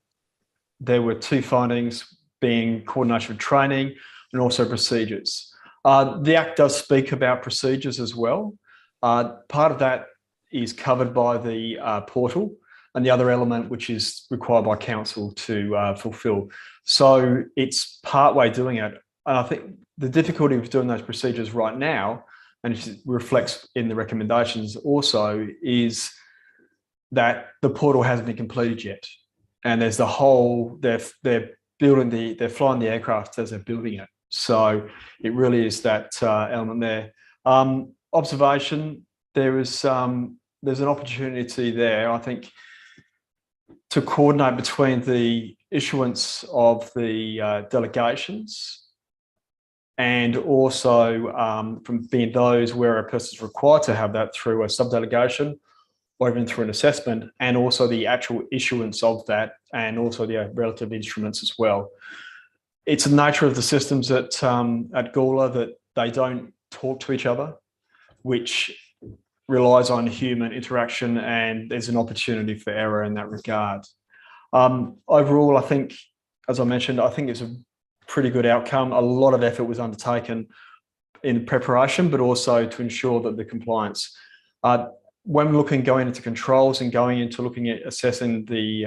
there were 2 findings, being coordination of training and also procedures. The Act does speak about procedures as well. Part of that is covered by the portal, and the other element which is required by council to fulfil. So it's partway doing it. And I think the difficulty of doing those procedures right now, and it reflects in the recommendations also, is that the portal hasn't been completed yet. And there's the whole, they're flying the aircraft as they're building it. So it really is that element there. Observation, there's an opportunity there, I think, to coordinate between the issuance of the delegations and also from being those where a person is required to have that through a subdelegation or even through an assessment, and also the actual issuance of that, and also the relative instruments as well. It's the nature of the systems at Gawler that they don't talk to each other, which relies on human interaction, and there's an opportunity for error in that regard. Overall, I think, as I mentioned, I think it's a pretty good outcome. A lot of effort was undertaken in preparation, but also to ensure that the compliance. When going into controls and going into looking at assessing the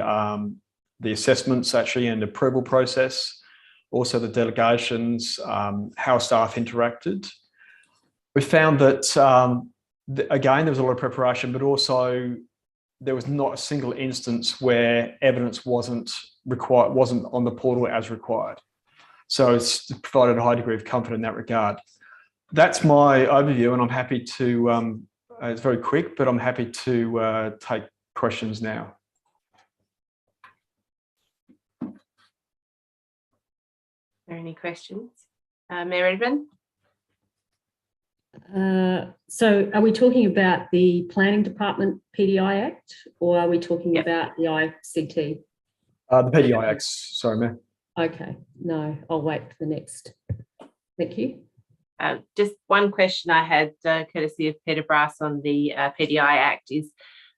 assessments actually and approval process, also the delegations, how staff interacted, we found that again, there was a lot of preparation, but also there was not a single instance where evidence wasn't on the portal as required. So it's provided a high degree of comfort in that regard. That's my overview, and I'm happy to, it's very quick, but I'm happy to take questions now. Are there any questions? Mayor Redmond? So are we talking about the Planning Department PDI Act, or are we talking about the ICT? The PDI Act, sorry, Mayor. Okay, no, I'll wait for the next. Thank you. Just one question I had, courtesy of Peter Brass on the PDI Act, is: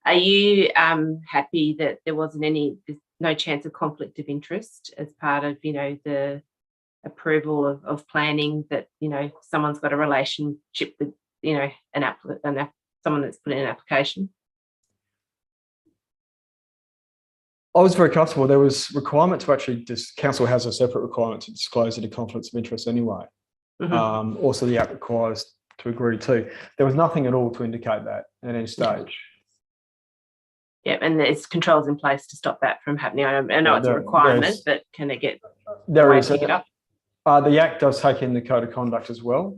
are you happy that there wasn't there's no chance of conflict of interest as part of, the approval of planning, that, someone's got a relationship with, someone that's put in an application? I was very comfortable. There was requirement to actually, council has a separate requirement to disclose any conflicts of interest anyway. Mm-hmm. Also, the Act requires to agree to. There was nothing at all to indicate that at any stage. Yeah, and there's controls in place to stop that from happening. I know it's a requirement, but can it get? There is. The Act does take in the code of conduct as well.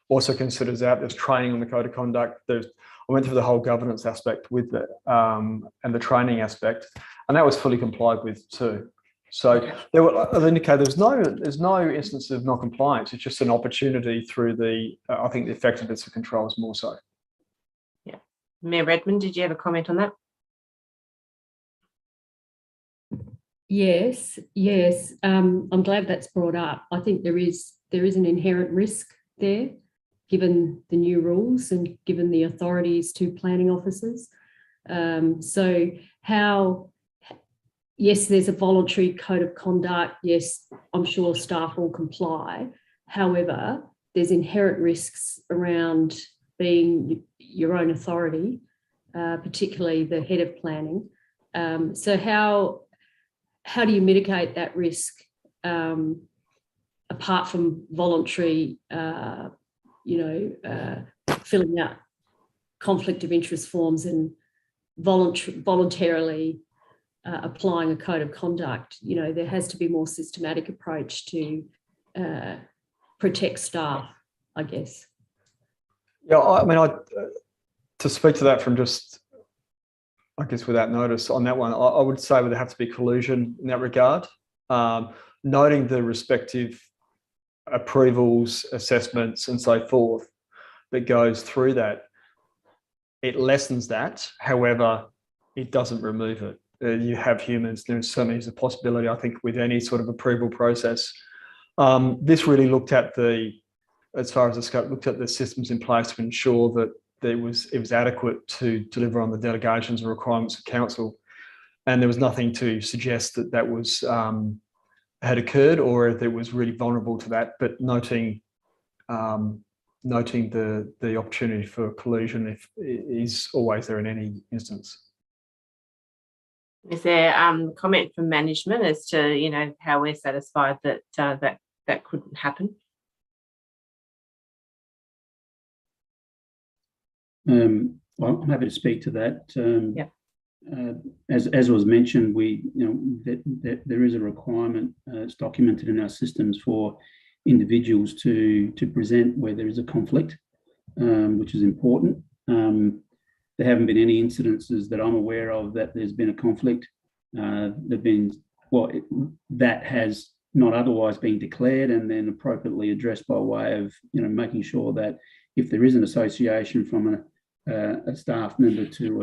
Also considers out there's training on the code of conduct. I went through the whole governance aspect with it, and the training aspect, and that was fully complied with too. So as I indicated, there's no instance of non-compliance. It's just an opportunity through I think the effectiveness of controls more so. Yeah, Mayor Redmond, did you have a comment on that? Yes. I'm glad that's brought up. I think there is an inherent risk there, given the new rules and given the authorities to planning officers. So yes, there's a voluntary code of conduct. Yes, I'm sure staff will comply. However, there's inherent risks around being your own authority, particularly the head of planning. So how do you mitigate that risk? apart from voluntary, filling out conflict of interest forms and voluntarily applying a code of conduct, there has to be more systematic approach to protect staff, I guess. Yeah, I mean, to speak to that from just, I guess, without notice on that one, I would say there have to be collusion in that regard. Noting the respective approvals, assessments, and so forth that goes through that, it lessens that. However, it doesn't remove it. You have humans. There's certainly a possibility, I think, with any sort of approval process. This really looked at as far as the scope, looked at the systems in place to ensure that it was adequate to deliver on the delegations and requirements of council. And there was nothing to suggest that was had occurred or if it was really vulnerable to that, but noting the opportunity for collusion is always there in any instance. Is there comment from management as to how we're satisfied that that couldn't happen? Well, I'm happy to speak to that. As was mentioned, that there is a requirement. It's documented in our systems for individuals to present where there is a conflict, which is important. There haven't been any incidences that I'm aware of that there's been a conflict. There've been that has not otherwise been declared and then appropriately addressed by way of making sure that if there is an association from a staff member to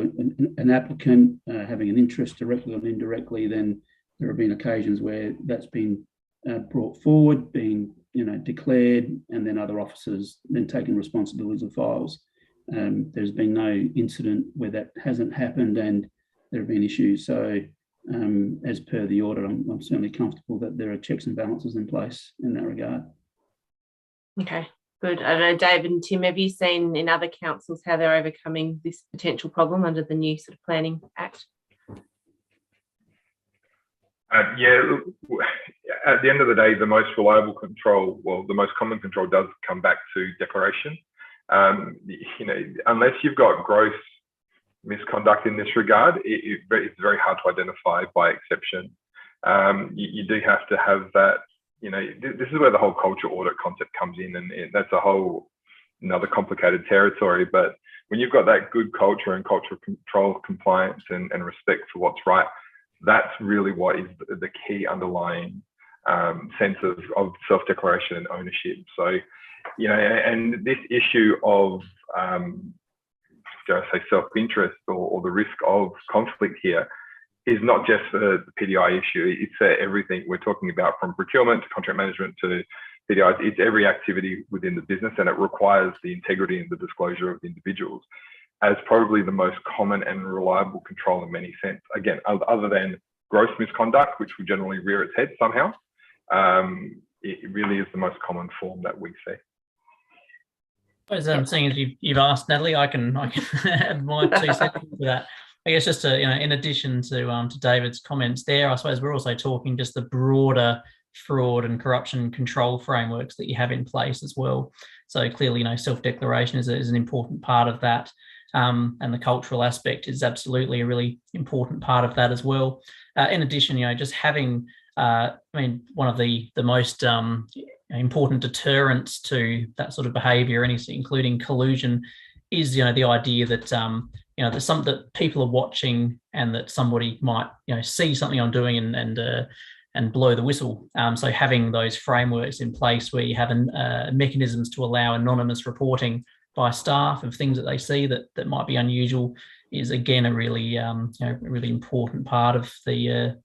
an applicant having an interest directly or indirectly, then there have been occasions where that's been brought forward, been declared, and then other officers then taking responsibilities of files. There's been no incident where that hasn't happened and there have been issues. So as per the audit, I'm certainly comfortable that there are checks and balances in place in that regard. Okay, good. I don't know, David and Tim, have you seen in other councils how they're overcoming this potential problem under the new sort of Planning Act? Yeah, at the end of the day, the most reliable control, well, the most common control does come back to declaration. Unless you've got gross misconduct in this regard, it's very hard to identify by exception. You do have to have that, this is where the whole culture audit concept comes in, and that's another complicated territory. But when you've got that good culture and cultural control, compliance and respect for what's right, that's really what is the key underlying sense of self-declaration and ownership. So, and this issue of, dare I say, self-interest or the risk of conflict here is not just the PDI issue. It's everything we're talking about, from procurement to contract management to PDIs. It's every activity within the business, and it requires the integrity and the disclosure of the individuals as probably the most common and reliable control in many sense. Again, other than gross misconduct, which will generally rear its head somehow, it really is the most common form that we see. As I'm seeing as you've asked, Natalie, I can add my 2 cents to that. I guess just to, in addition to David's comments there, I suppose we're also talking just the broader fraud and corruption control frameworks that you have in place as well. So clearly, self-declaration is an important part of that. And the cultural aspect is absolutely a really important part of that as well. In addition, just having, one of the most important deterrents to that sort of behaviour, including collusion, is the idea that that people are watching and that somebody might see something I'm doing and blow the whistle. So having those frameworks in place where you have mechanisms to allow anonymous reporting by staff of things that they see that might be unusual is again a really really important part of that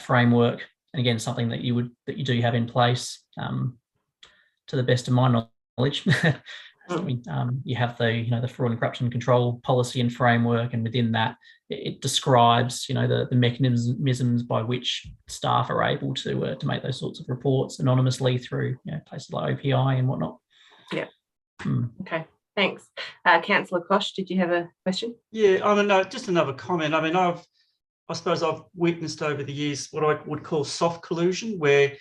framework, and again something that you do have in place to the best of my knowledge. You have the fraud and corruption control policy and framework, and within that it describes the mechanisms by which staff are able to make those sorts of reports anonymously through places like OPI and whatnot. Yeah. Okay, thanks. Councillor Koch, did you have a question? Yeah, just another comment. I suppose I've witnessed over the years what I would call soft collusion, where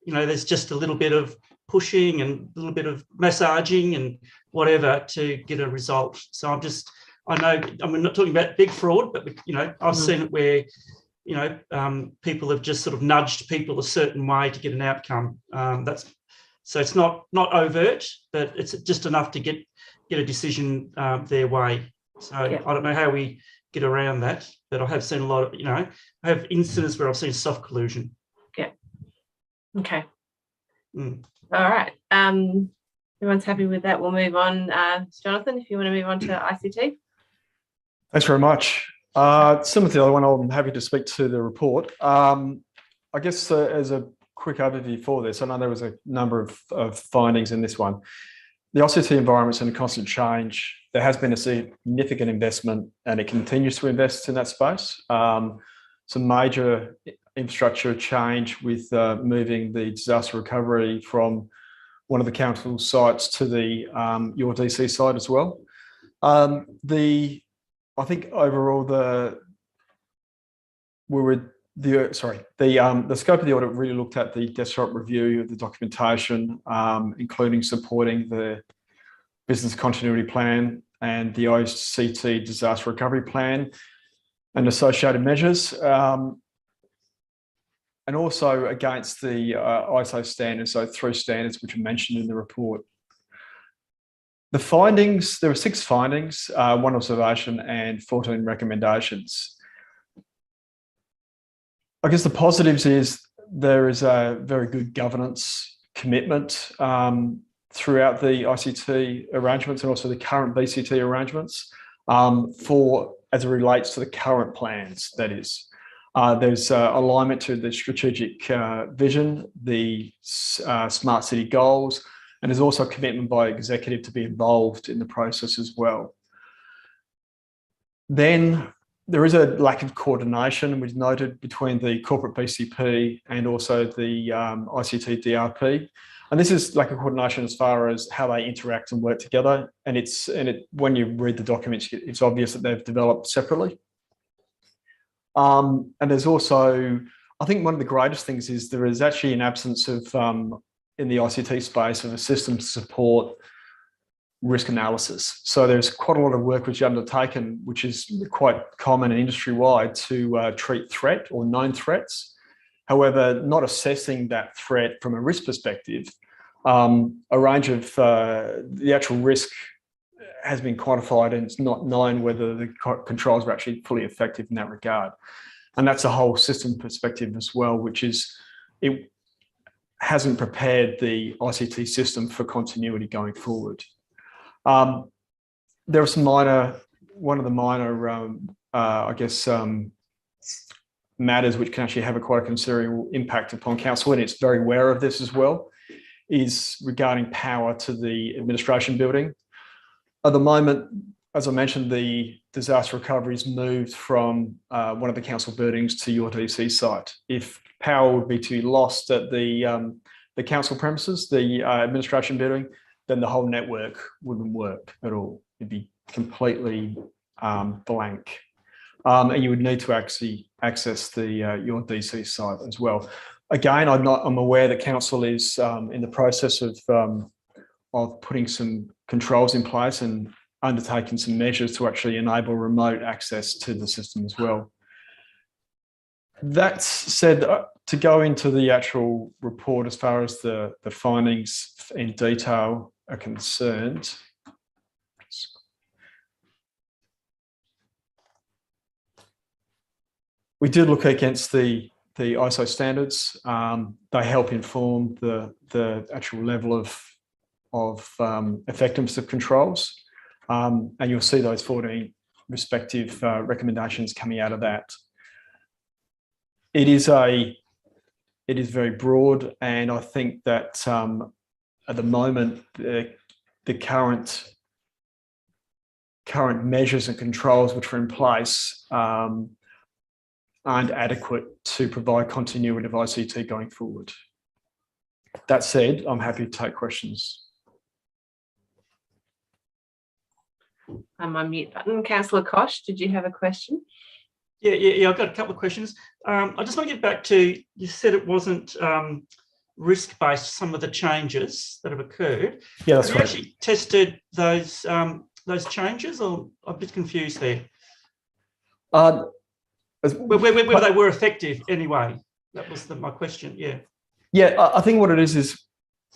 there's just a little bit of pushing and a little bit of massaging and whatever to get a result. So I know I'm not talking about big fraud, but I've seen it where people have just sort of nudged people a certain way to get an outcome. So it's not overt, but it's just enough to get a decision their way. So I don't know how we get around that, but I have seen a lot of, I have instances where I've seen soft collusion. Yeah. Okay. Mm. All right. Everyone's happy with that. We'll move on. Jonathan, if you want to move on to ICT. Thanks very much. Similar to the other one, I'm happy to speak to the report. I guess as a quick overview for this, I know there was a number of findings in this one. The ICT environment's in a constant change. There has been a significant investment and it continues to invest in that space. Some major infrastructure change with moving the disaster recovery from one of the council sites to the your DC site as well. I think overall the scope of the audit really looked at the desktop review of the documentation, including supporting the business continuity plan and the ICT disaster recovery plan and associated measures, and also against the ISO standards, so 3 standards which are mentioned in the report. The findings, there were 6 findings, 1 observation and 14 recommendations. I guess the positives is there is a very good governance commitment throughout the ICT arrangements and also the current VCT arrangements as it relates to the current plans, that is. There's alignment to the strategic vision, the smart city goals, and there's also a commitment by executive to be involved in the process as well. Then there is a lack of coordination, which is noted between the corporate BCP and also the ICT DRP. And this is lack of coordination as far as how they interact and work together. And when you read the documents, it's obvious that they've developed separately. And there's also, I think one of the greatest things is there is actually an absence of, in the ICT space, of a system to support risk analysis. So there's quite a lot of work which is undertaken, which is quite common and industry-wide, to treat threat or known threats. However, not assessing that threat from a risk perspective, a range of the actual risk has been quantified and it's not known whether the controls are actually fully effective in that regard. And that's a whole system perspective as well, which is, it hasn't prepared the ICT system for continuity going forward. There are some one of the minor, matters which can actually have quite a considerable impact upon council, and it's very aware of this as well, is regarding power to the administration building. At the moment, as I mentioned, the disaster recovery's moved from one of the council buildings to your DC site. If power would be to be lost at the council premises, the administration building, then the whole network wouldn't work at all. It'd be completely blank. And you would need to actually access the your DC site as well. Again, I'm aware that council is in the process of putting some controls in place and undertaking some measures to actually enable remote access to the system as well. That said, to go into the actual report as far as the findings in detail are concerned, we did look against the ISO standards. They help inform the actual level of effectiveness of controls. And you'll see those 14 respective recommendations coming out of that. It is very broad, and I think that at the moment the current measures and controls which are in place aren't adequate to provide continuity of ICT going forward. That said, I'm happy to take questions. My mute button. Councillor Koch, did you have a question? Yeah, I've got a couple of questions. I just want to get back to, you said it wasn't risk-based some of the changes that have occurred. Yeah, that's Have you correct. actually tested those changes, or I'm a bit confused there? Whether they were effective anyway. That was my question. Yeah. Yeah, I think what it is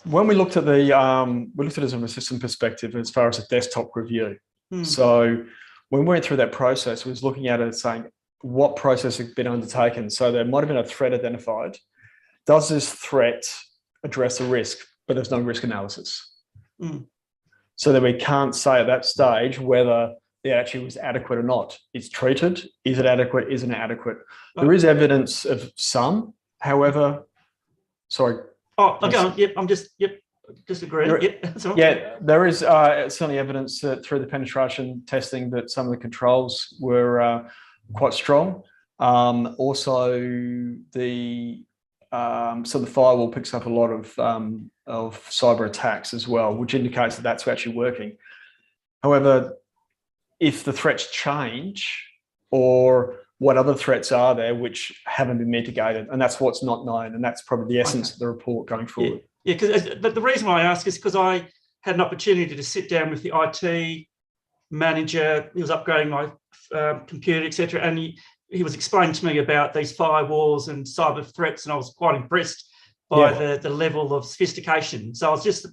when we looked at we looked at it from a system perspective as far as a desktop review. So when we went through that process, we was looking at it saying what process had been undertaken. So there might have been a threat identified. Does this threat address a risk? But there's no risk analysis. So that we can't say at that stage whether it actually was adequate or not. It's treated. Is it adequate? Isn't it adequate? There is evidence of some, however, sorry. Oh, okay. Yep. I'm just, disagreeing. Yep. Yeah, there is certainly evidence through the penetration testing that some of the controls were quite strong. Also, the firewall picks up a lot of cyber attacks as well, which indicates that that's actually working. However, if the threats change, or what other threats are there which haven't been mitigated, and that's what's not known, and that's probably the essence of the report going forward. But the reason why I ask is because I had an opportunity to sit down with the IT manager. He was upgrading my computer, etc., and he was explaining to me about these firewalls and cyber threats, and I was quite impressed by the level of sophistication. So I was just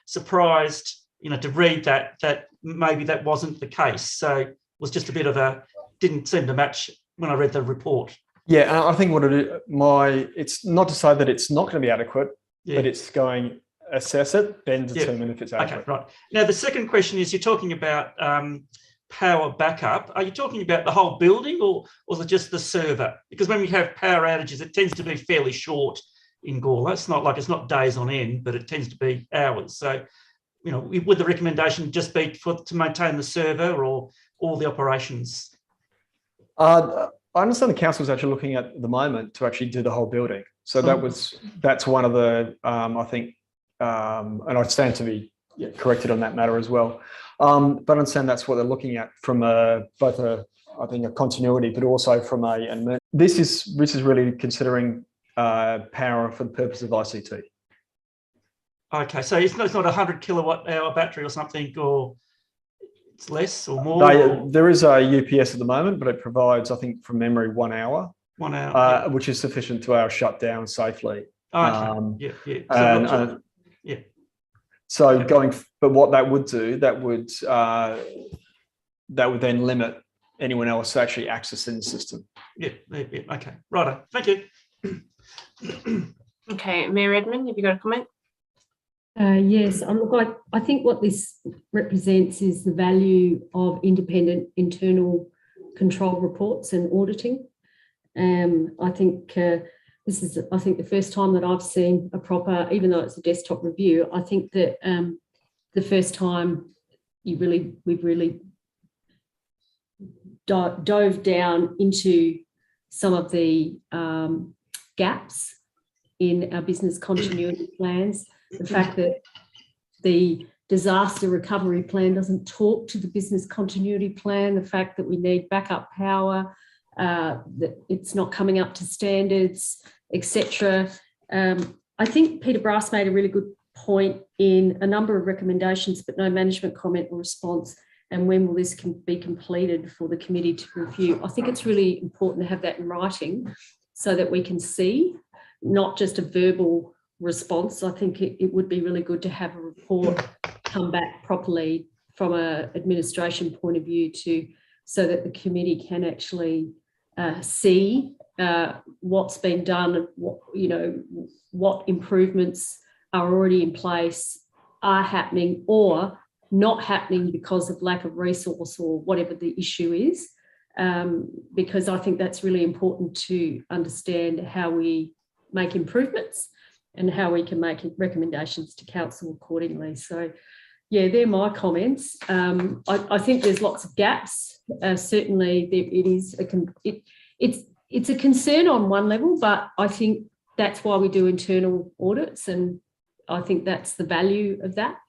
surprised, to read that maybe that wasn't the case. So it was just a bit of didn't seem to match when I read the report. Yeah, and I think what it's not to say that it's not going to be adequate, but it's going assess it, then determine if it's adequate. Okay, right. Now the second question is, you're talking about power backup. Are you talking about the whole building, or is it just the server? Because when we have power outages, it tends to be fairly short in Gawler. It's not days on end, but it tends to be hours. So, would the recommendation just be to maintain the server or all the operations? I understand the council is actually looking at the moment to actually do the whole building. So that's one of the I think, and I stand to be corrected on that matter as well. But I understand that's what they're looking at from both a continuity, but also from an. This is really considering power for the purpose of ICT. Okay, so it's not a 100 kilowatt hour battery or something, or it's less or more? There is a UPS at the moment, but it provides, I think, from memory, 1 hour. 1 hour, which is sufficient to our shut down safely. Okay. So but what that would do, that would then limit anyone else actually accessing the system. Okay, righto. Thank you. Okay, Mayor Edmund, have you got a comment? Yes, I think what this represents is the value of independent internal control reports and auditing. I think this is, the first time that I've seen a proper, even though it's a desktop review, I think that the first time we've really dove down into some of the gaps in our business continuity plans. The fact that the disaster recovery plan doesn't talk to the business continuity plan, the fact that we need backup power, that it's not coming up to standards, etc. I think Peter Brass made a really good point in a number of recommendations, but no management comment or response. And when will this be completed for the committee to review? I think it's really important to have that in writing so that we can see, not just a verbal response. I think it would be really good to have a report come back properly from an administration point of view so that the committee can actually see what's been done, what improvements are already in place, are happening or not happening because of lack of resource or whatever the issue is, because I think that's really important to understand how we make improvements and how we can make recommendations to council accordingly. So, yeah, they're my comments. I think there's lots of gaps. Certainly, it's a concern on one level, but I think that's why we do internal audits, and I think that's the value of that.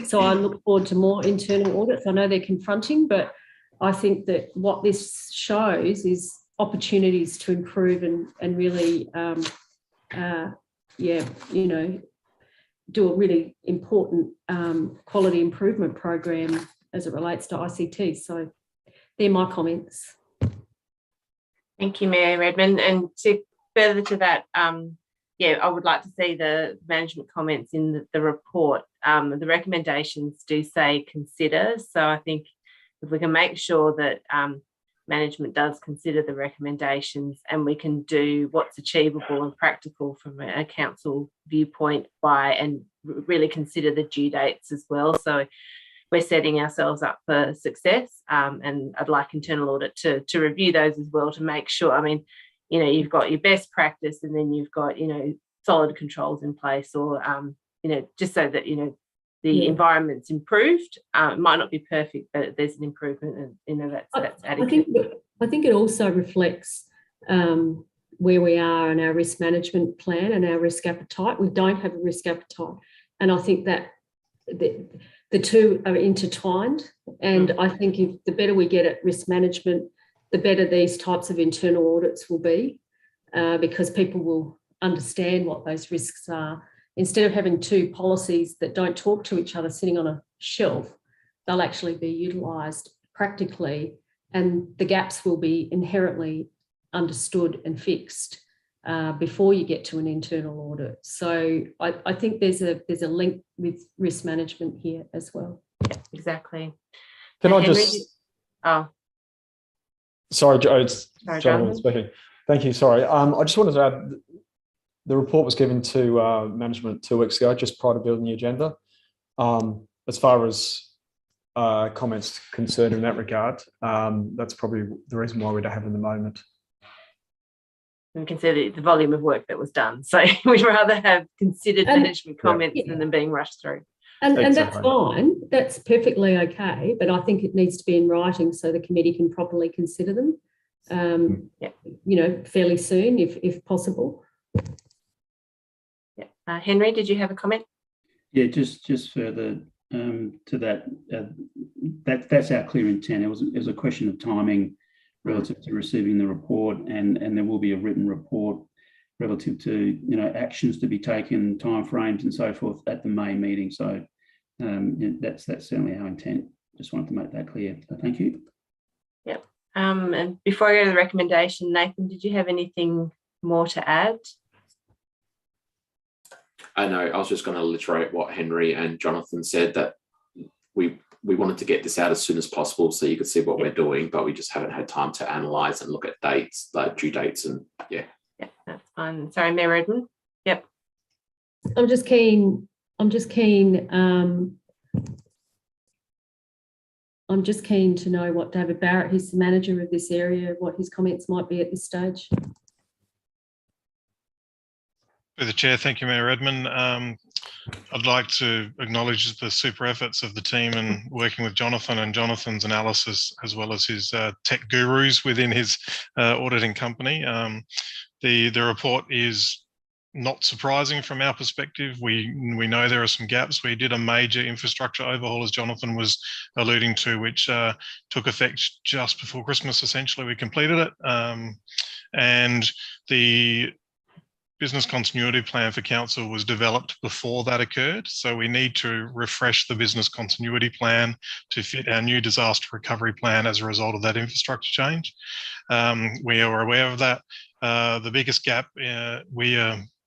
So I look forward to more internal audits. I know they're confronting, but I think that what this shows is opportunities to improve and really do a really important quality improvement program as it relates to ICT. So they're my comments. Thank you, Mayor Redmond. And to further to that, I would like to see the management comments in the report. The recommendations do say consider. So I think if we can make sure that management does consider the recommendations and we can do what's achievable and practical from a council viewpoint and really consider the due dates as well. So we're setting ourselves up for success, and I'd like internal audit to review those as well to make sure. I mean, you've got your best practice and then you've got, solid controls in place, or, just so that, the environment's improved. It might not be perfect, but there's an improvement, and, that's adequate. I think it also reflects where we are in our risk management plan and our risk appetite. We don't have a risk appetite. And I think that the two are intertwined. And I think if the better we get at risk management, the better these types of internal audits will be, because people will understand what those risks are. Instead of having two policies that don't talk to each other sitting on a shelf, they'll actually be utilised practically, and the gaps will be inherently understood and fixed before you get to an internal audit. So I think there's a link with risk management here as well. Yeah, exactly. Can I Henry, just... Oh. Sorry, Jo, it's Sorry, Jonathan speaking. Thank you, sorry. I just wanted to add, the report was given to management 2 weeks ago, just prior to building the agenda. As far as comments concerned in that regard, that's probably the reason why we don't have it in the moment. We consider the volume of work that was done. So we'd rather have considered management comments than them being rushed through. And that's fine. That's perfectly okay. But I think it needs to be in writing so the committee can properly consider them, fairly soon, if possible. Yeah. Henry, did you have a comment? Yeah, just further to that, that's our clear intent. It was a question of timing relative to receiving the report, and there will be a written report relative to actions to be taken, timeframes and so forth at the May meeting. So that's certainly our intent. Just wanted to make that clear. So thank you. Yep. And before I go to the recommendation, Nathan, did you have anything more to add? I know, I was just going to alliterate what Henry and Jonathan said, that we wanted to get this out as soon as possible so you could see what we're doing, but we just haven't had time to analyse and look at dates, like due dates, and yeah. Yeah, that's fine. Sorry, Mayor Redmond. Yep. I'm just keen to know what David Barrett, who's the manager of this area, what his comments might be at this stage. Through the Chair, thank you, Mayor Redmond. I'd like to acknowledge the super efforts of the team in working with Jonathan and Jonathan's analysis, as well as his tech gurus within his auditing company. The report is not surprising from our perspective. We know there are some gaps. We did a major infrastructure overhaul, as Jonathan was alluding to, which took effect just before Christmas. Essentially, we completed it, and the business continuity plan for council was developed before that occurred. So we need to refresh the business continuity plan to fit our new disaster recovery plan as a result of that infrastructure change. We are aware of that. The biggest gap we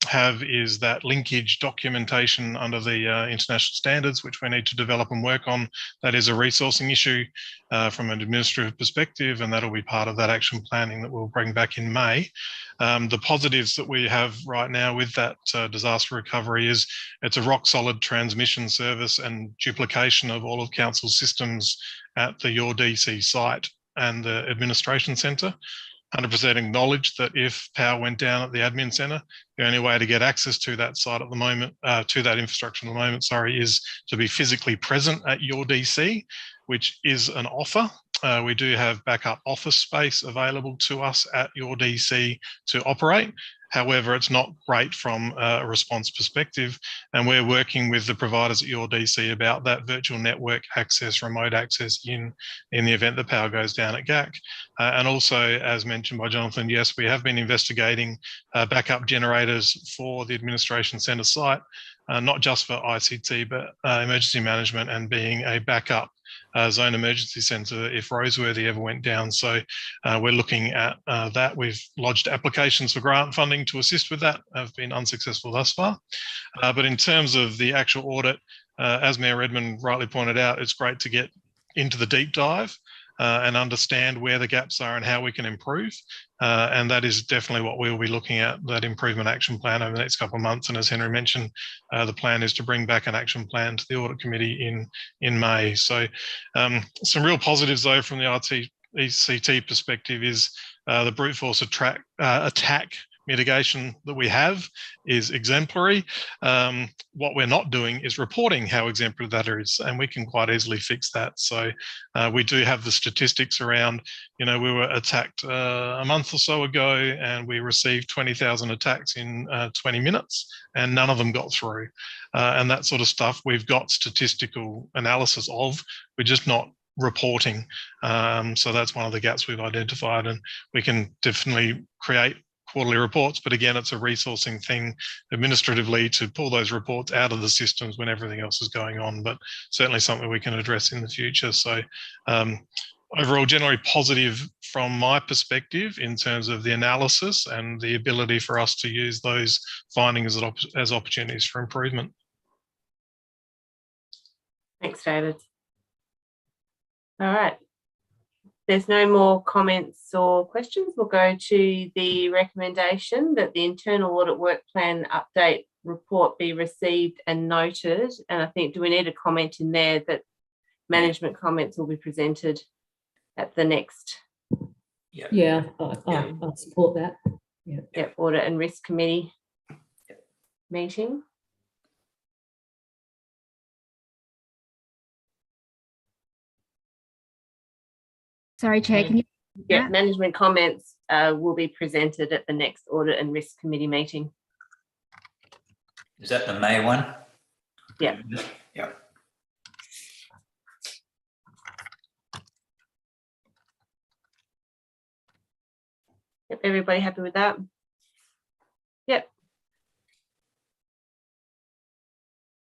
have is that linkage documentation under the international standards, which we need to develop and work on. That is a resourcing issue from an administrative perspective, and that'll be part of that action planning that we'll bring back in May. The positives that we have right now with that disaster recovery is it's a rock solid transmission service and duplication of all of council's systems at the Your DC site and the administration centre. 100% acknowledge that if power went down at the admin centre, the only way to get access to that site at the moment, to that infrastructure at the moment, is to be physically present at Your DC, which is an offer. We do have backup office space available to us at Your DC to operate, However, it's not great from a response perspective, and we're working with the providers at your DC about that virtual network access, remote access in the event that power goes down at GAC. And also, as mentioned by Jonathan, yes, we have been investigating backup generators for the administration centre site, not just for ICT, but emergency management and being a backup zone emergency centre if Roseworthy ever went down. So we're looking at that. We've lodged applications for grant funding to assist with that, have been unsuccessful thus far. But in terms of the actual audit, as Mayor Redmond rightly pointed out, it's great to get into the deep dive and understand where the gaps are and how we can improve. And that is definitely what we'll be looking at, that improvement action plan over the next couple of months. And as Henry mentioned, the plan is to bring back an action plan to the audit committee in May. So some real positives though from the RTECT perspective is the brute force attack mitigation that we have is exemplary. What we're not doing is reporting how exemplary that is, and we can quite easily fix that. So we do have the statistics around, we were attacked a month or so ago and we received 20,000 attacks in 20 minutes and none of them got through. And that sort of stuff we've got statistical analysis of, we're just not reporting. So that's one of the gaps we've identified, and we can definitely create quarterly reports, but again, it's a resourcing thing administratively to pull those reports out of the systems when everything else is going on, but certainly something we can address in the future. So overall, generally positive from my perspective in terms of the analysis and the ability for us to use those findings as opportunities for improvement. Thanks, David. All right. There's no more comments or questions. We'll go to the recommendation that the internal audit work plan update report be received and noted. And I think, do we need a comment in there that management comments will be presented at the next? Yeah, I support that. Yeah, audit and risk committee meeting. Sorry, Chair, can you? Yeah, management comments will be presented at the next audit and risk committee meeting. Is that the May one? Yeah. Yeah. Yep, everybody happy with that? Yep.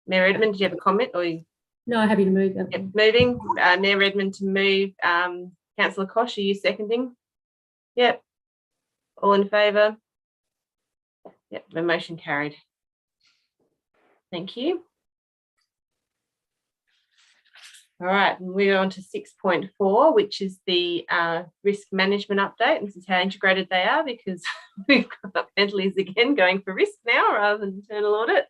Mayor Redmond, did you have a comment or you? No, happy to move that. Yep, moving. Mayor Redmond to move. Councillor Kosh, are you seconding? Yep. All in favour? Yep, the motion carried. Thank you. All right, and we're on to 6.4, which is the risk management update. This is how integrated they are, because we've got Bentley's again going for risk now rather than internal audit.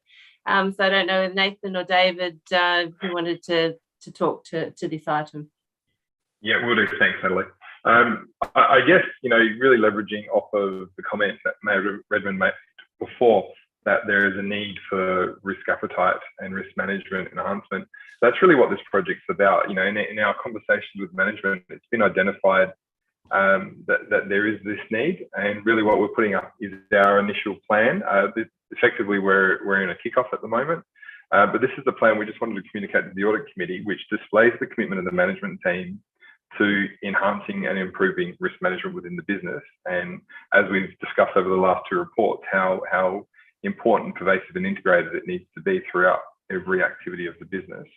So I don't know if Nathan or David who wanted to talk to this item. Yeah, will do. Thanks, Natalie. I guess, really leveraging off of the comments that Mayor Redmond made before, that there is a need for risk appetite and risk management enhancement. That's really what this project's about. In our conversations with management, it's been identified that there is this need, and really what we're putting up is our initial plan. Effectively, we're in a kickoff at the moment, but this is the plan we just wanted to communicate to the audit committee, which displays the commitment of the management team to enhancing and improving risk management within the business. And as we've discussed over the last two reports, how important, pervasive and integrated it needs to be throughout every activity of the business,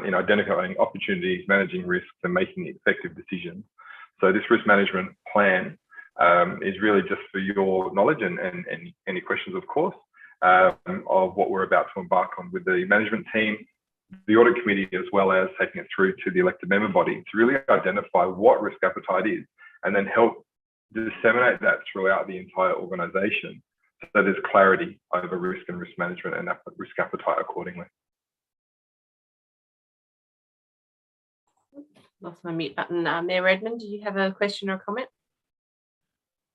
in identifying opportunities, managing risks and making effective decisions. So this risk management plan is really just for your knowledge and any questions, of course, of what we're about to embark on with the management team, the audit committee, as well as taking it through to the elected member body to really identify what risk appetite is and then help disseminate that throughout the entire organisation so there's clarity over risk and risk management and risk appetite accordingly. Lost my mute button. Mayor Redmond, do you have a question or a comment?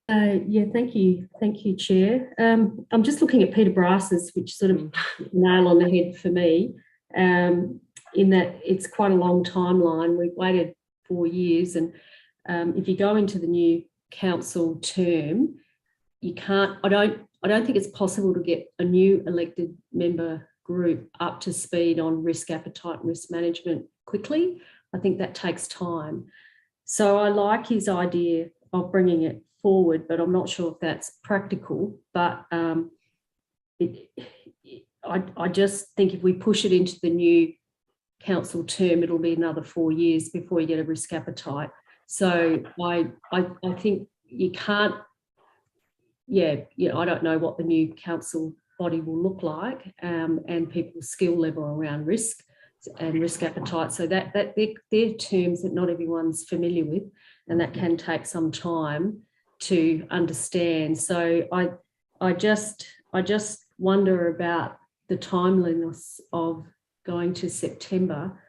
Yeah, thank you, Chair. I'm just looking at Peter Brass's, which sort of nail on the head for me, in that it's quite a long timeline. We've waited 4 years, and if you go into the new council term, you can't, I don't think it's possible to get a new elected member group up to speed on risk appetite and risk management quickly. I think that takes time. So I like his idea of bringing it forward, but I'm not sure if that's practical. But I just think if we push it into the new council term, it'll be another 4 years before you get a risk appetite. So I think you can't, I don't know what the new council body will look like, and people's skill level around risk and risk appetite. So that they're terms that not everyone's familiar with, and that can take some time to understand. So I just wonder about the timeliness of going to September.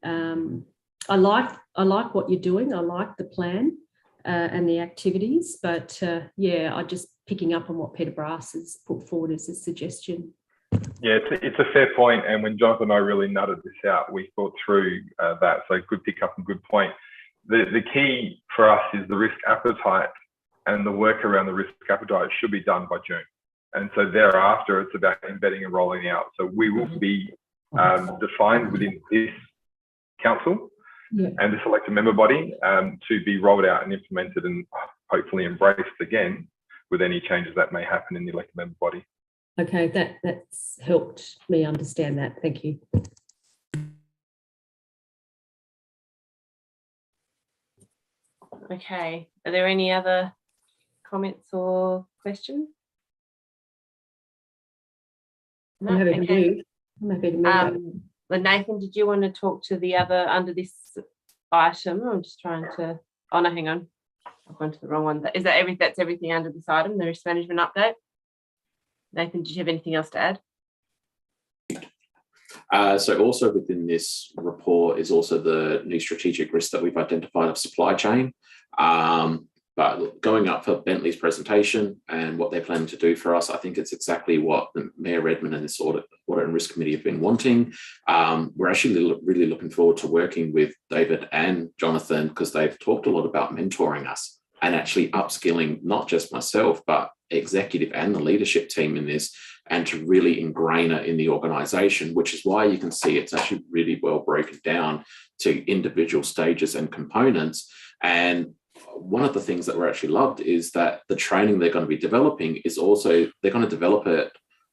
I like what you're doing. I like the plan and the activities, but I just picking up on what Peter Brass has put forward as a suggestion. Yeah, it's a fair point. And when Jonathan and I really nutted this out, we thought through that. So good pick up and good point. The key for us is the risk appetite, and the work around the risk appetite should be done by June. And so thereafter, it's about embedding and rolling out. So we will be defined within this council and this elected member body to be rolled out and implemented and hopefully embraced again with any changes that may happen in the elected member body. Okay, that's helped me understand that. Thank you. Okay, are there any other comments or questions? No? I'm happy to Okay. move. I'm happy to move. But Nathan, did you want to talk to the other under this item? I'm just trying to. Oh no, hang on. I've gone to the wrong one. Is that that's everything under this item, the risk management update? Nathan, did you have anything else to add? So also within this report is also the new strategic risk that we've identified of supply chain. But going up for Bentley's presentation and what they're planning to do for us, I think it's exactly what the Mayor Redmond and this Audit and Risk Committee have been wanting. We're actually really looking forward to working with David and Jonathan, because they've talked a lot about mentoring us and actually upskilling not just myself, but executive and the leadership team in this, and to really ingrain it in the organisation, which is why you can see it's actually really well broken down to individual stages and components. And one of the things that we're actually loved is that the training they're going to be developing is also, they're going to develop it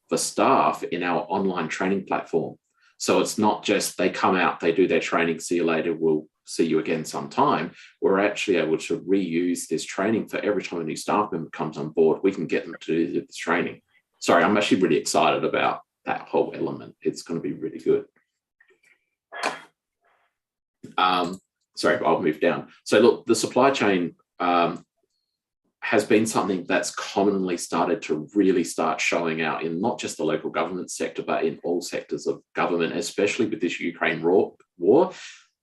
for staff in our online training platform. So it's not just they come out, they do their training, see you later, we'll see you again sometime. We're actually able to reuse this training for every time a new staff member comes on board, we can get them to do this training. Sorry, I'm actually really excited about that whole element. It's going to be really good. Sorry, I'll move down. So look, the supply chain has been something that's commonly started to really start showing out in not just the local government sector, but in all sectors of government, especially with this Ukraine war.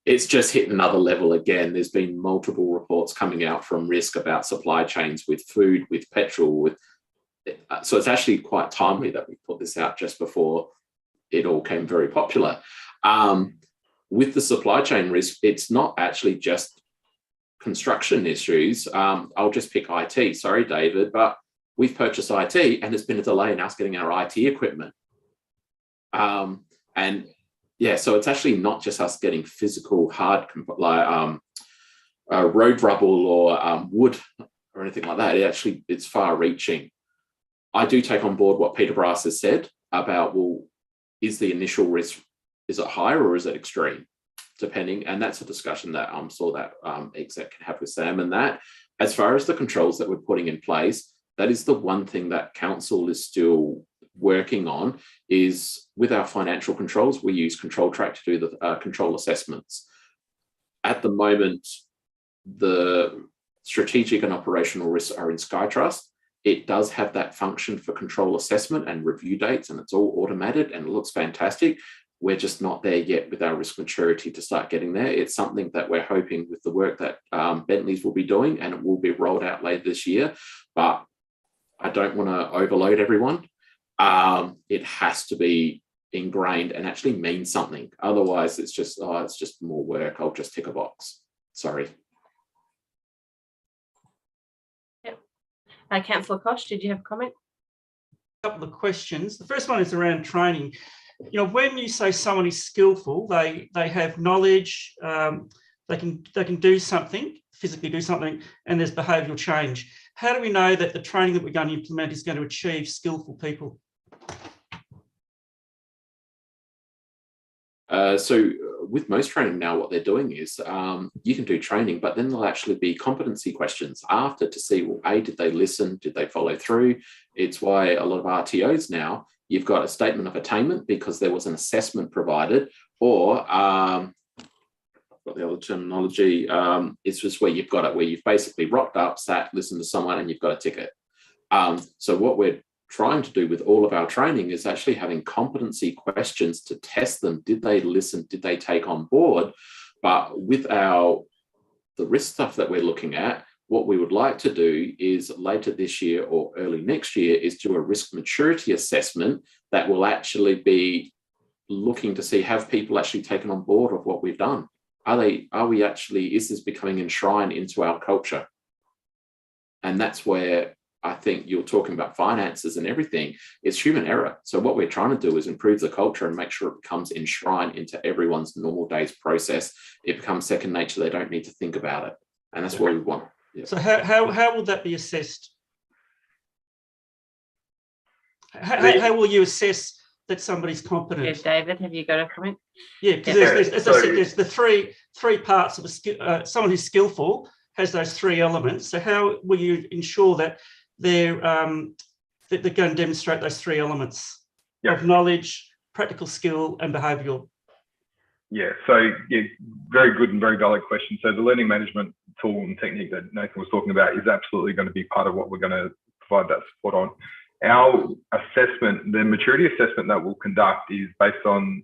It's just hit another level again. There's been multiple reports coming out from risk about supply chains with food, with petrol, so it's actually quite timely that we put this out just before it all came very popular. With the supply chain risk, it's not actually just construction issues. I'll just pick IT. Sorry, David, but we've purchased IT and there's been a delay in us getting our IT equipment. And yeah, so it's actually not just us getting physical hard, like road rubble or wood or anything like that. It's far reaching. I do take on board what Peter Brass has said about, well, is the initial risk, is it higher or is it extreme? Depending, and that's a discussion that I'm sure that exec can have with Sam. And that, as far as the controls that we're putting in place, that is the one thing that council is still working on, is with our financial controls, we use Control Track to do the control assessments. At the moment, the strategic and operational risks are in SkyTrust. It does have that function for control assessment and review dates, and it's all automated and it looks fantastic. We're just not there yet with our risk maturity to start getting there. It's something that we're hoping with the work that Bentley's will be doing, and it will be rolled out later this year. But I don't want to overload everyone. It has to be ingrained and actually mean something. Otherwise, it's just more work. I'll just tick a box. Sorry. Councillor Koch, did you have a comment? Couple of questions. The first one is around training. You know, when you say someone is skillful, they have knowledge, they can do something, physically do something, and there's behavioural change. How do we know that the training that we're going to implement is going to achieve skillful people? So with most training now, what they're doing is you can do training, but then there'll actually be competency questions after to see, well, A, did they listen? Did they follow through? It's why a lot of RTOs now, you've got a statement of attainment because there was an assessment provided, or what the other terminology, it's just where you've got it, where you've basically rocked up, sat, listened to someone, and you've got a ticket. So what we're trying to do with all of our training is actually having competency questions to test them. Did they listen? Did they take on board? But with the risk stuff that we're looking at, what we would like to do is later this year or early next year is do a risk maturity assessment that will actually be looking to see, have people actually taken on board of what we've done? Is this becoming enshrined into our culture? And that's where I think you're talking about finances and everything. It's human error. So what we're trying to do is improve the culture and make sure it becomes enshrined into everyone's normal day's process. It becomes second nature. They don't need to think about it. And that's what we want. Yeah. So how will that be assessed? How will you assess that somebody's competent? Yeah, David, have you got a comment? Yeah, because as I said, there's the three parts of someone who's skillful has those three elements. So how will you ensure that they're going to demonstrate those three elements of knowledge, practical skill, and behavioural? Yeah, so very good and very valid question. So the learning management tool and technique that Nathan was talking about is absolutely going to be part of what we're going to provide that support on. Our assessment, the maturity assessment that we'll conduct, is based on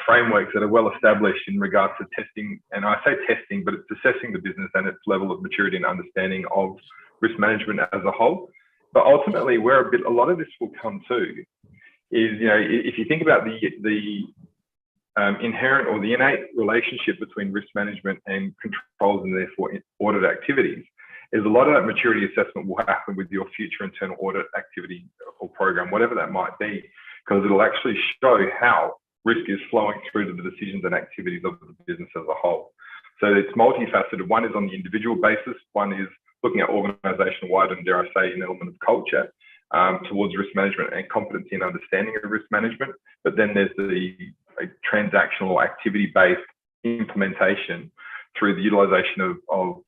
frameworks that are well established in regards to testing. And I say testing, but it's assessing the business and its level of maturity and understanding of risk management as a whole. But ultimately, where a lot of this will come to is, if you think about the inherent or the innate relationship between risk management and controls and therefore audit activities, is a lot of that maturity assessment will happen with your future internal audit activity or program, whatever that might be, because it'll actually show how risk is flowing through to the decisions and activities of the business as a whole. So it's multifaceted. One is on the individual basis. One is looking at organizational wide and, dare I say, an element of culture towards risk management and competency and understanding of risk management. But then there's the transactional activity-based implementation through the utilization of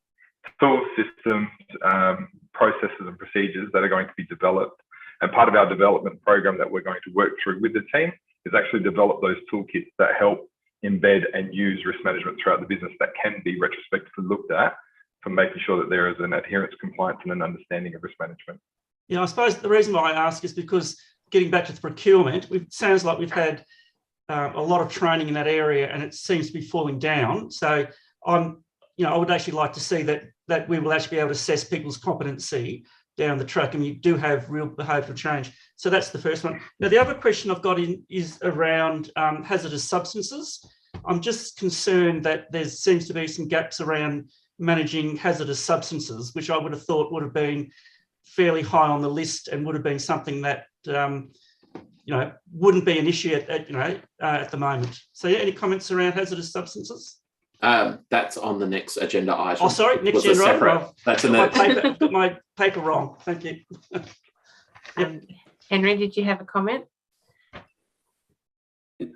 tools, systems, processes and procedures that are going to be developed. And part of our development program that we're going to work through with the team is actually develop those toolkits that help embed and use risk management throughout the business that can be retrospectively looked at for making sure that there is an adherence, compliance, and an understanding of risk management. Yeah, I suppose the reason why I ask is because getting back to the procurement, it sounds like we've had a lot of training in that area and it seems to be falling down. So I would actually like to see that we will actually be able to assess people's competency down the track, and you do have real behavioural change. So that's the first one. Now, the other question I've got is around hazardous substances. I'm just concerned that there seems to be some gaps around managing hazardous substances, which I would have thought would have been fairly high on the list and would have been something that wouldn't be an issue at the moment. So, any comments around hazardous substances? That's on the next agenda item. Oh, sorry, next agenda item. That's in I've got my paper wrong. Thank you. Henry, did you have a comment?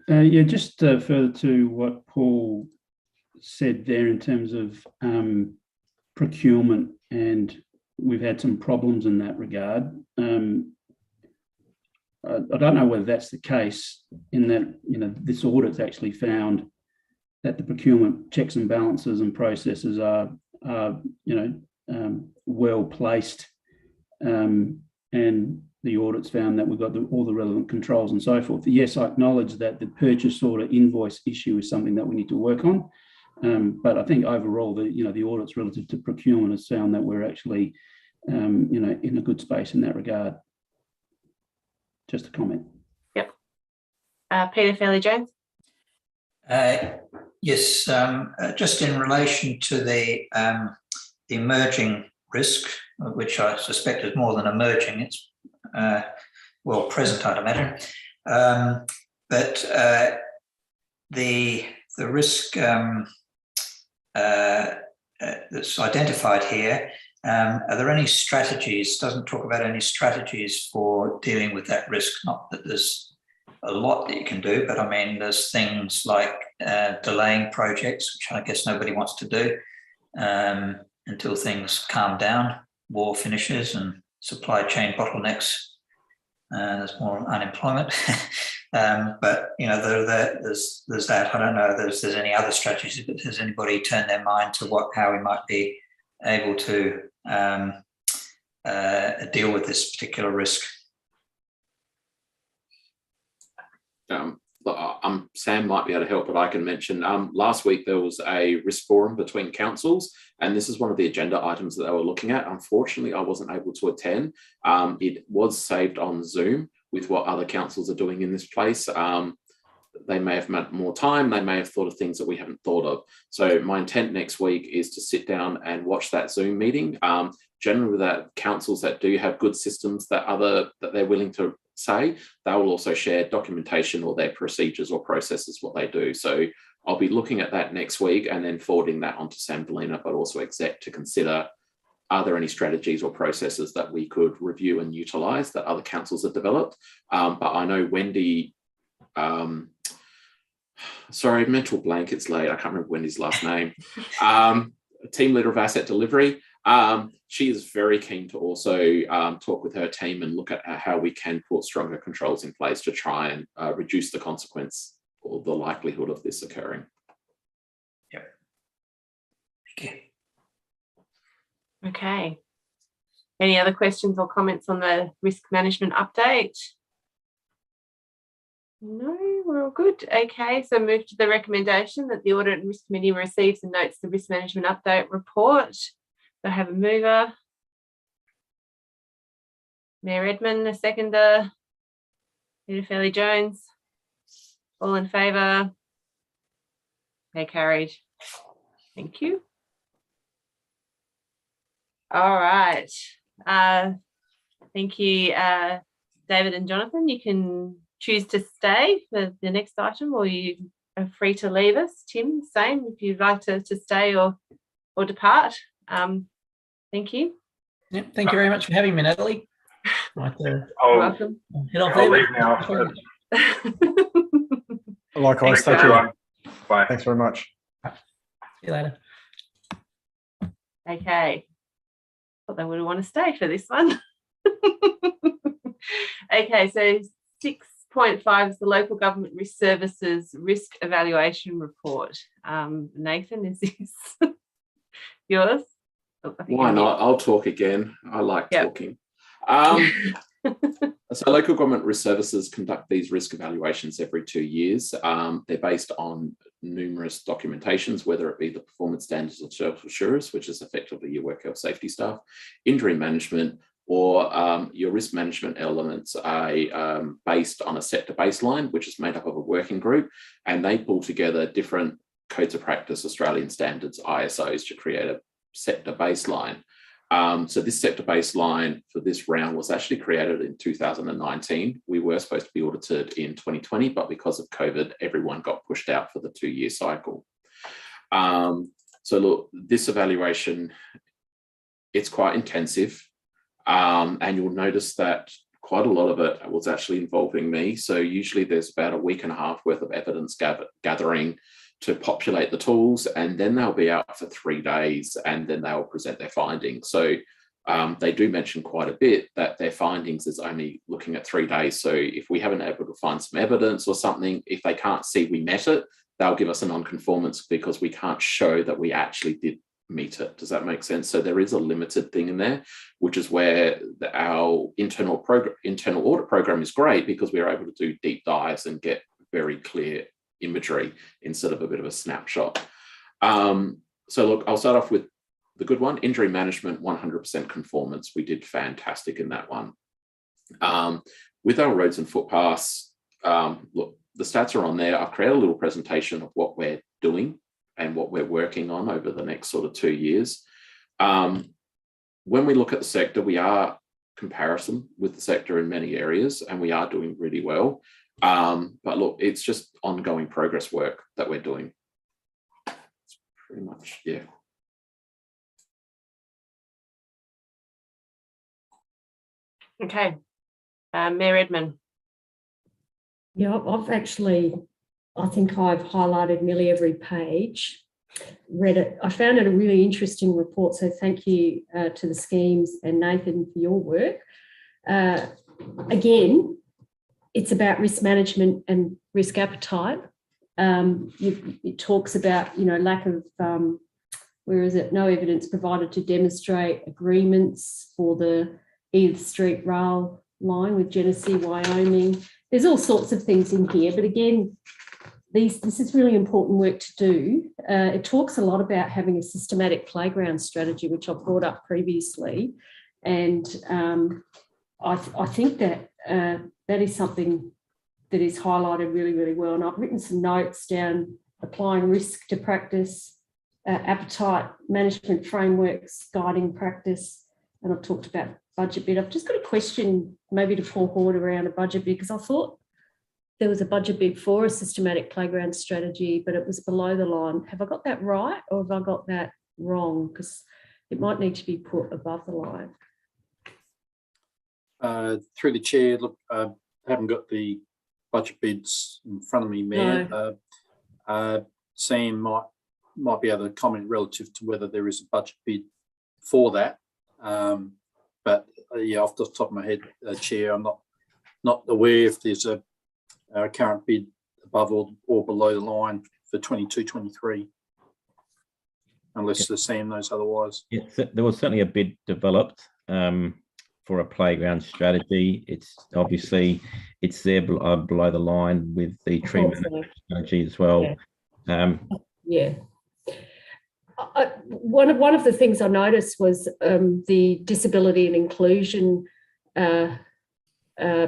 Just further to what Paul said there in terms of procurement, and we've had some problems in that regard. I don't know whether that's the case in that, this audit's actually found that the procurement checks and balances and processes are well placed, and the audit's found that we've got all the relevant controls and so forth. Yes, I acknowledge that the purchase order invoice issue is something that we need to work on, but I think overall, the audits relative to procurement has found that we're actually, in a good space in that regard. Just a comment. Yep. Peter Fairley-Jones. Yes, just in relation to the emerging risk, which I suspect is more than emerging. It's well present, I'd imagine. But the risk that's identified here, are there any strategies? Doesn't talk about any strategies for dealing with that risk. Not that there's a lot that you can do, but I mean, there's things like delaying projects, which I guess nobody wants to do until things calm down, war finishes and supply chain bottlenecks. There's more unemployment. But you know, there's that. I don't know if there's any other strategies, but has anybody turned their mind to how we might be able to deal with this particular risk? Sam might be able to help, but I can mention last week there was a risk forum between councils, and this is one of the agenda items that they were looking at. Unfortunately, I wasn't able to attend. It was saved on Zoom with what other councils are doing in this place. They may have had more time, they may have thought of things that we haven't thought of. So my intent next week is to sit down and watch that Zoom meeting. Generally, that councils that do have good systems that they're willing to say, they will also share documentation or their procedures or processes, what they do. So I'll be looking at that next week and then forwarding that on to Sam Delina, but also exec, to consider, are there any strategies or processes that we could review and utilise that other councils have developed? But I know Wendy, sorry, mental blank, it's late, I can't remember Wendy's last name, team leader of asset delivery. She is very keen to also talk with her team and look at how we can put stronger controls in place to try and reduce the consequence or the likelihood of this occurring. Yep. Thank you. Okay. Any other questions or comments on the risk management update? No, we're all good. Okay, so move to the recommendation that the Audit and Risk Committee receives and notes the risk management update report. I have a mover. Mayor Edmund, a seconder. Peter Fairley-Jones. All in favour? Okay, carried. Thank you. All right. Thank you, David and Jonathan. You can choose to stay for the next item, or you are free to leave us. Tim, same, if you'd like to stay or depart. Thank you. Yeah, thank you very much for having me, Natalie. Welcome. Head off I'll there. leave now. Likewise, thank you. Bye. Thanks very much. See you later. Okay. Thought they would want to stay for this one. Okay, so 6.5 is the Local Government Risk Services Risk Evaluation Report. Nathan, is this yours? Oh, why not? I'll talk again. I like talking. So local government risk services conduct these risk evaluations every 2 years. They're based on numerous documentations, whether it be the performance standards of self-assurance, which is effectively your work health safety staff, injury management, or your risk management elements are based on a sector baseline, which is made up of a working group, and they pull together different codes of practice, Australian standards, ISOs, to create a sector baseline. So this sector baseline for this round was actually created in 2019. We were supposed to be audited in 2020, but because of COVID, everyone got pushed out for the 2-year cycle. So look, this evaluation, it's quite intensive, and you'll notice that quite a lot of it was actually involving me. So usually there's about a week and a half worth of evidence gathering to populate the tools, and then they'll be out for 3 days, and then they'll present their findings. So they do mention quite a bit that their findings is only looking at 3 days. So if we haven't been able to find some evidence or something, if they can't see we met it, they'll give us a non-conformance because we can't show that we actually did meet it. Does that make sense? So there is a limited thing in there, which is where our internal audit program is great, because we are able to do deep dives and get very clear imagery instead of a bit of a snapshot. So look, I'll start off with the good one. Injury management, 100% conformance. We did fantastic in that one. With our roads and footpaths, look, the stats are on there. I've created a little presentation of what we're doing and what we're working on over the next sort of 2 years. when we look at the sector, we are comparison with the sector in many areas, and we are doing really well. But look, it's just ongoing progress work that we're doing. It's pretty much, yeah. Okay, Mayor Edmund. Yeah, I think I've highlighted nearly every page, read it. I found it a really interesting report, so thank you to the schemes and Nathan for your work. Again, it's about risk management and risk appetite. It talks about, lack of, no evidence provided to demonstrate agreements for the Edith Street rail line with Genesee, Wyoming. There's all sorts of things in here, but again, this is really important work to do. It talks a lot about having a systematic playground strategy, which I've brought up previously. And I think that that is something that is highlighted really, really well. And I've written some notes down, applying risk to practice, appetite management frameworks, guiding practice, and I've talked about budget bid. I've just got a question maybe to Paul Horde around a budget bid, because I thought there was a budget bid for a systematic playground strategy, but it was below the line. Have I got that right, or have I got that wrong? Because it might need to be put above the line. Through the chair, look, I haven't got the budget bids in front of me, Mayor. No. Sam might be able to comment relative to whether there is a budget bid for that. But yeah, off the top of my head, Chair, I'm not aware if there's a current bid above or below the line for 22-23, unless Sam knows otherwise. Yeah, there was certainly a bid developed for a playground strategy. It's obviously there below the line with the tree management strategy as well. Yeah. One of the things I noticed was the disability and inclusion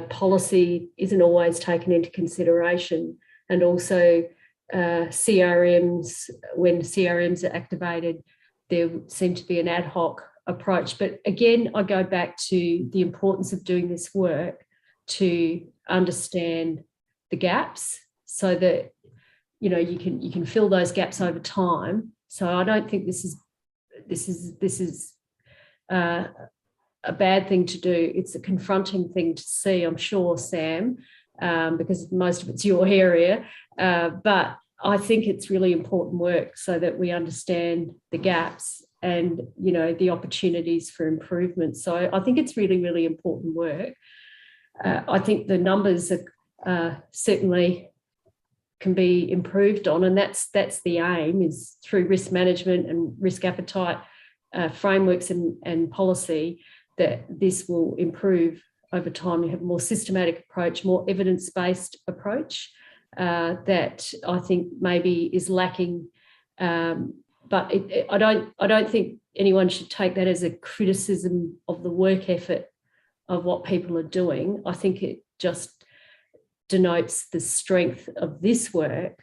policy isn't always taken into consideration, and also CRMs, when CRMs are activated, there seemed to be an ad hoc approach. But again, I go back to the importance of doing this work to understand the gaps, so that you can fill those gaps over time. So I don't think this is a bad thing to do. It's a confronting thing to see, I'm sure, Sam, because most of it's your area. But I think it's really important work so that we understand the gaps and, the opportunities for improvement. So I think it's really, really important work. I think the numbers are certainly can be improved on, and that's the aim, is through risk management and risk appetite frameworks and policy, that this will improve over time. You have a more systematic approach, more evidence-based approach that I think maybe is lacking. But I don't think anyone should take that as a criticism of the work effort of what people are doing. I think it just denotes the strength of this work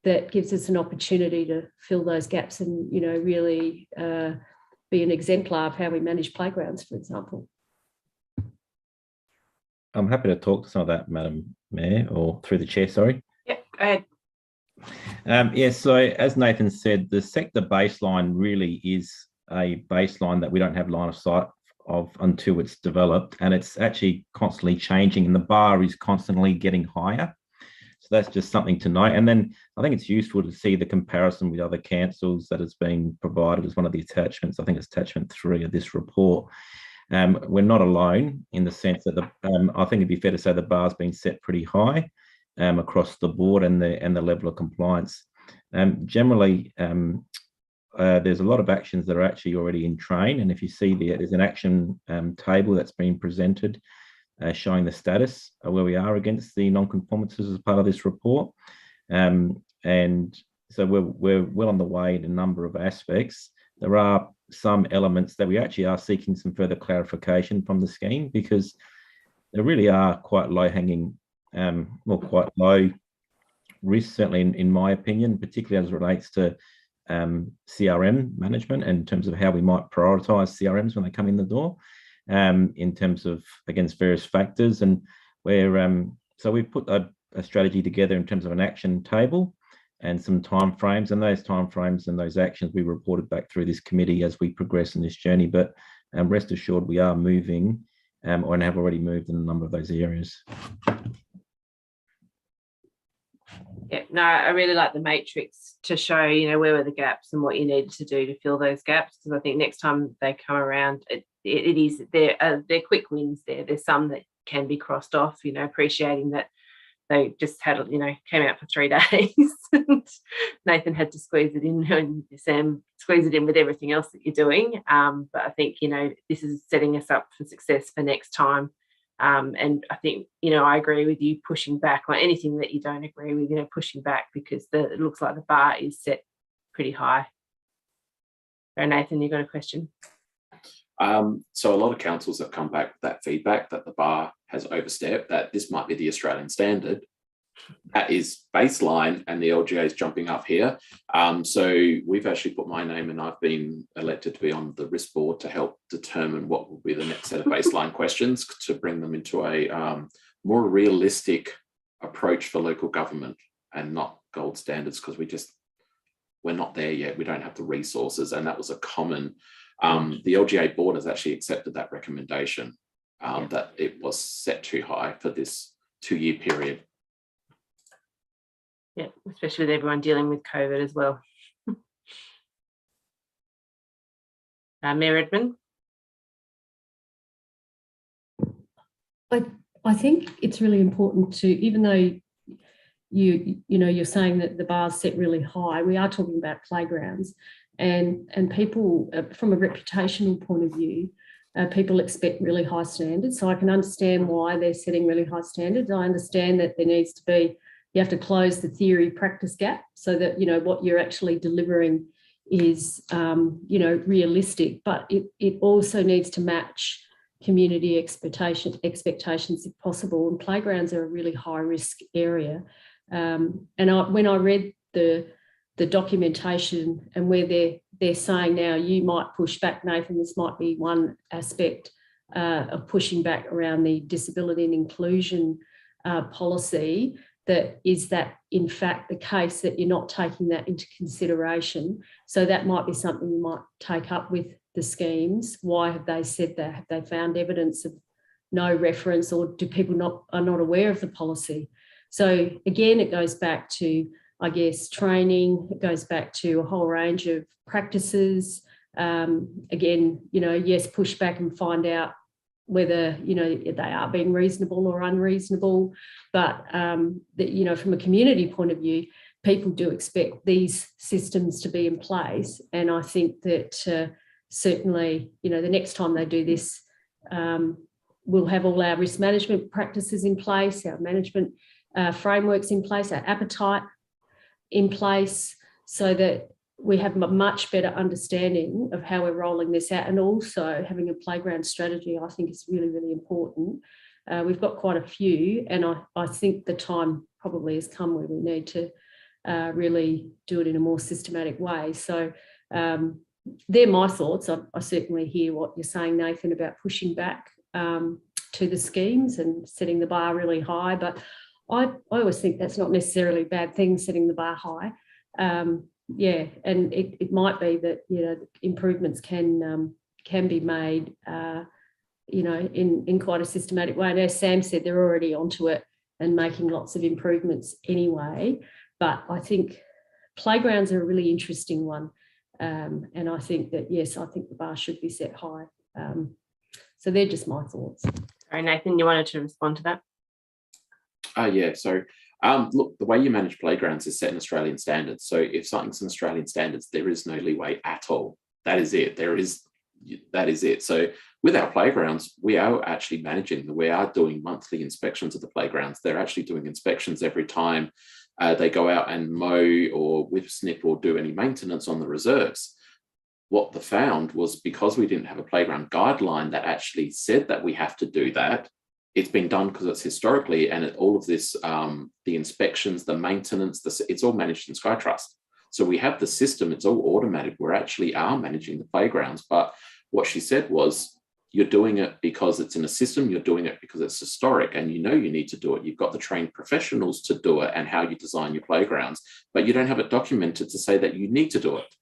that gives us an opportunity to fill those gaps and, really be an exemplar of how we manage playgrounds, for example. I'm happy to talk to some of that, Madam Mayor, or through the chair, sorry. Yep, go ahead. Yes, so as Nathan said, the sector baseline really is a baseline that we don't have line of sight of until it's developed, and it's actually constantly changing, and the bar is constantly getting higher. So that's just something to note. And then I think it's useful to see the comparison with other councils that has been provided as one of the attachments. I think it's attachment 3 of this report. We're not alone in the sense that I think it'd be fair to say the bar's been set pretty high across the board, and the level of compliance. Generally, there's a lot of actions that are actually already in train, and if you see there's an action table that's been presented showing the status of where we are against the non-conformances as part of this report, and so we're well on the way in a number of aspects. There are some elements that we actually are seeking some further clarification from the scheme, because there really are quite low-hanging, quite low risk, certainly in my opinion, particularly as it relates to CRM management and in terms of how we might prioritize CRMs when they come in the door, in terms of against various factors. And so we've put a strategy together in terms of an action table and some timeframes, and those timeframes and those actions we reported back through this committee as we progress in this journey. But rest assured, we are moving and have already moved in a number of those areas. Yeah, no, I really like the matrix to show, where were the gaps and what you needed to do to fill those gaps. Because I think next time they come around, it is they're quick wins there. There's some that can be crossed off, appreciating that they just had, came out for 3 days. And Nathan had to squeeze it in, and Sam squeeze it in with everything else that you're doing. But I think, this is setting us up for success for next time. And I think, I agree with you pushing back on anything that you don't agree with, pushing back, because it looks like the bar is set pretty high. So Nathan, you got a question? So a lot of councils have come back with that feedback that the bar has overstepped, that this might be the Australian standard. That is baseline, and the LGA is jumping up here. So we've actually put my name, and I've been elected to be on the risk board to help determine what will be the next set of baseline questions to bring them into a more realistic approach for local government and not gold standards, because we're not there yet. We don't have the resources, and that was a common. The LGA board has actually accepted that recommendation, that it was set too high for this 2-year period. Yeah, especially with everyone dealing with COVID as well. Mayor Edmund? I think it's really important to, even though you're saying that the bar's set really high, we are talking about playgrounds, and people, from a reputational point of view, people expect really high standards. So I can understand why they're setting really high standards. I understand that there needs to be, you have to close the theory practice gap so that, what you're actually delivering is, realistic, but it also needs to match community expectations if possible. And playgrounds are a really high risk area. And when I read the documentation and where they're saying now, you might push back, Nathan, this might be one aspect of pushing back around the disability and inclusion policy, that in fact the case that you're not taking that into consideration. So that might be something you might take up with the schemes. Why have they said that? Have they found evidence of no reference, or do people are not aware of the policy? So again, it goes back to, I guess, training. It goes back to a whole range of practices. Again, yes, push back and find out whether, they are being reasonable or unreasonable. But, from a community point of view, people do expect these systems to be in place. And I think that certainly, the next time they do this, we'll have all our risk management practices in place, our management frameworks in place, our appetite in place, so that we have a much better understanding of how we're rolling this out. And also having a playground strategy, I think, is really, really important. We've got quite a few, and I think the time probably has come where we need to really do it in a more systematic way. So they're my thoughts. I certainly hear what you're saying, Nathan, about pushing back to the schemes and setting the bar really high, but I always think that's not necessarily a bad thing, setting the bar high. And it might be that improvements can be made in quite a systematic way. And as Sam said, they're already onto it and making lots of improvements anyway. But I think playgrounds are a really interesting one, and I think that I think the bar should be set high. So they're just my thoughts. Sorry, Nathan, you wanted to respond to that? So look, the way you manage playgrounds is set in Australian standards. So if something's in Australian standards, there is no leeway at all. That is it. That is it. So with our playgrounds, we are actually managing. We are doing monthly inspections of the playgrounds. They're actually doing inspections every time they go out and mow or whip snip or do any maintenance on the reserves. What they found was, because we didn't have a playground guideline that actually said that we have to do that, it's been done because it's historically, and all of this, the inspections, the maintenance, it's all managed in SkyTrust. So we have the system, it's all automatic. We're actually are managing the playgrounds. But what she said was, you're doing it because it's in a system, you're doing it because it's historic, and you know you need to do it. You've got the trained professionals to do it and how you design your playgrounds, but you don't have it documented to say that you need to do it.